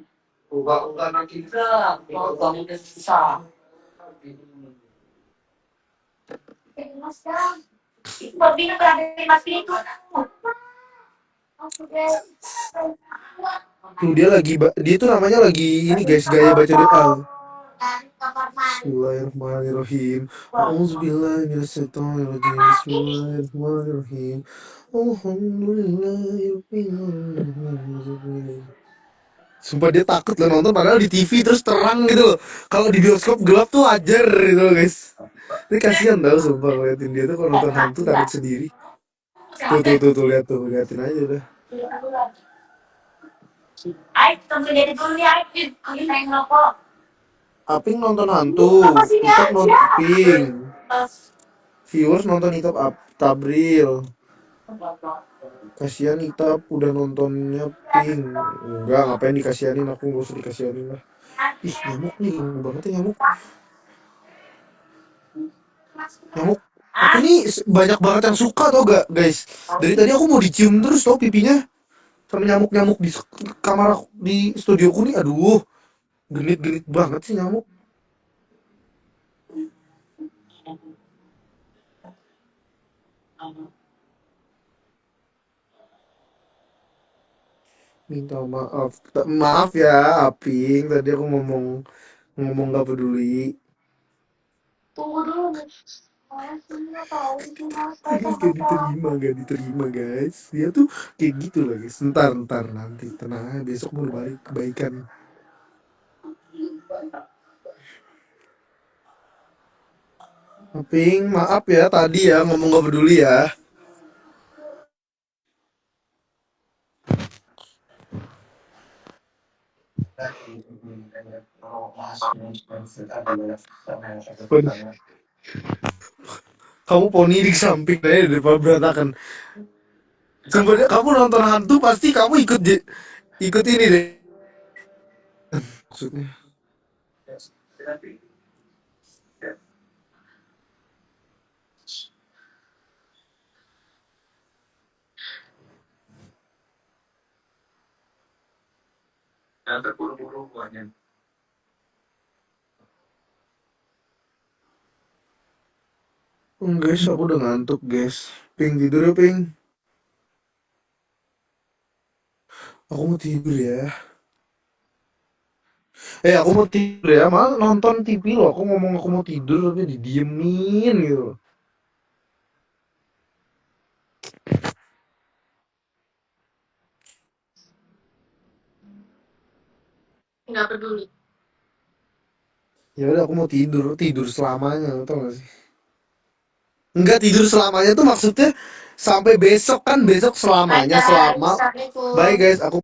Tuh dia tuh namanya lagi ini guys gaya baca doa. Bismillahirrahmanirrahim. Auzubillahi minasyaitonirrajim. Bismillahirrahmanirrahim. Alhamdulillahirobbilalamin. Sumpah dia takut loh nonton padahal di TV terus terang gitu loh. Kalau di bioskop gelap tuh ajar gitu loh guys. Ini kasihan tau sumpah ngeliatin dia tuh kalau nonton hantu takut sendiri. Tuh liatin aja udah. Ayo, tunggu jadi dulu nih, Ayo. Aku pengen ngerokok. Aping nonton hantu, Itap nonton Ping, viewers nonton Itap Tabril. Kasihan Itap udah nontonnya Ping. Enggak, ngapain dikasihanin, aku gak usah dikasihanin lah. Ih, nyamuk nih, ganggu banget ya nyamuk. Nyamuk, aku nih banyak banget yang suka tau gak guys. Dari tadi aku mau dicium terus tau pipinya. Sama nyamuk-nyamuk di kamar aku, di studioku nih, aduh. Genit-genit banget sih nyamuk. Minta maaf ya Aping, tadi aku ngomong gak peduli. Tunggu dulu. Gak diterima guys. Dia tuh kayak gitu loh guys. Ntar nanti tenang aja, besok mau balik kebaikan. Aping maaf ya tadi ya ngomong gak peduli ya. Kamu poni di samping aja daripada berantakan. Sebenarnya kamu nonton hantu pasti kamu ikut ini deh. Maksudnya. Guys, aku udah ngantuk guys. Ping tidur ya Ping. Aku mau tidur ya. Aku mau tidur ya, malah nonton TV loh. Aku ngomong aku mau tidur tapi didiemin gitu. Nggak peduli. Ya udah aku mau tidur, tidur selamanya, tau gak sih? Enggak tidur selamanya tuh maksudnya sampai besok kan, besok Bye selamanya guys, selama. Bye assalamualaikum. guys, aku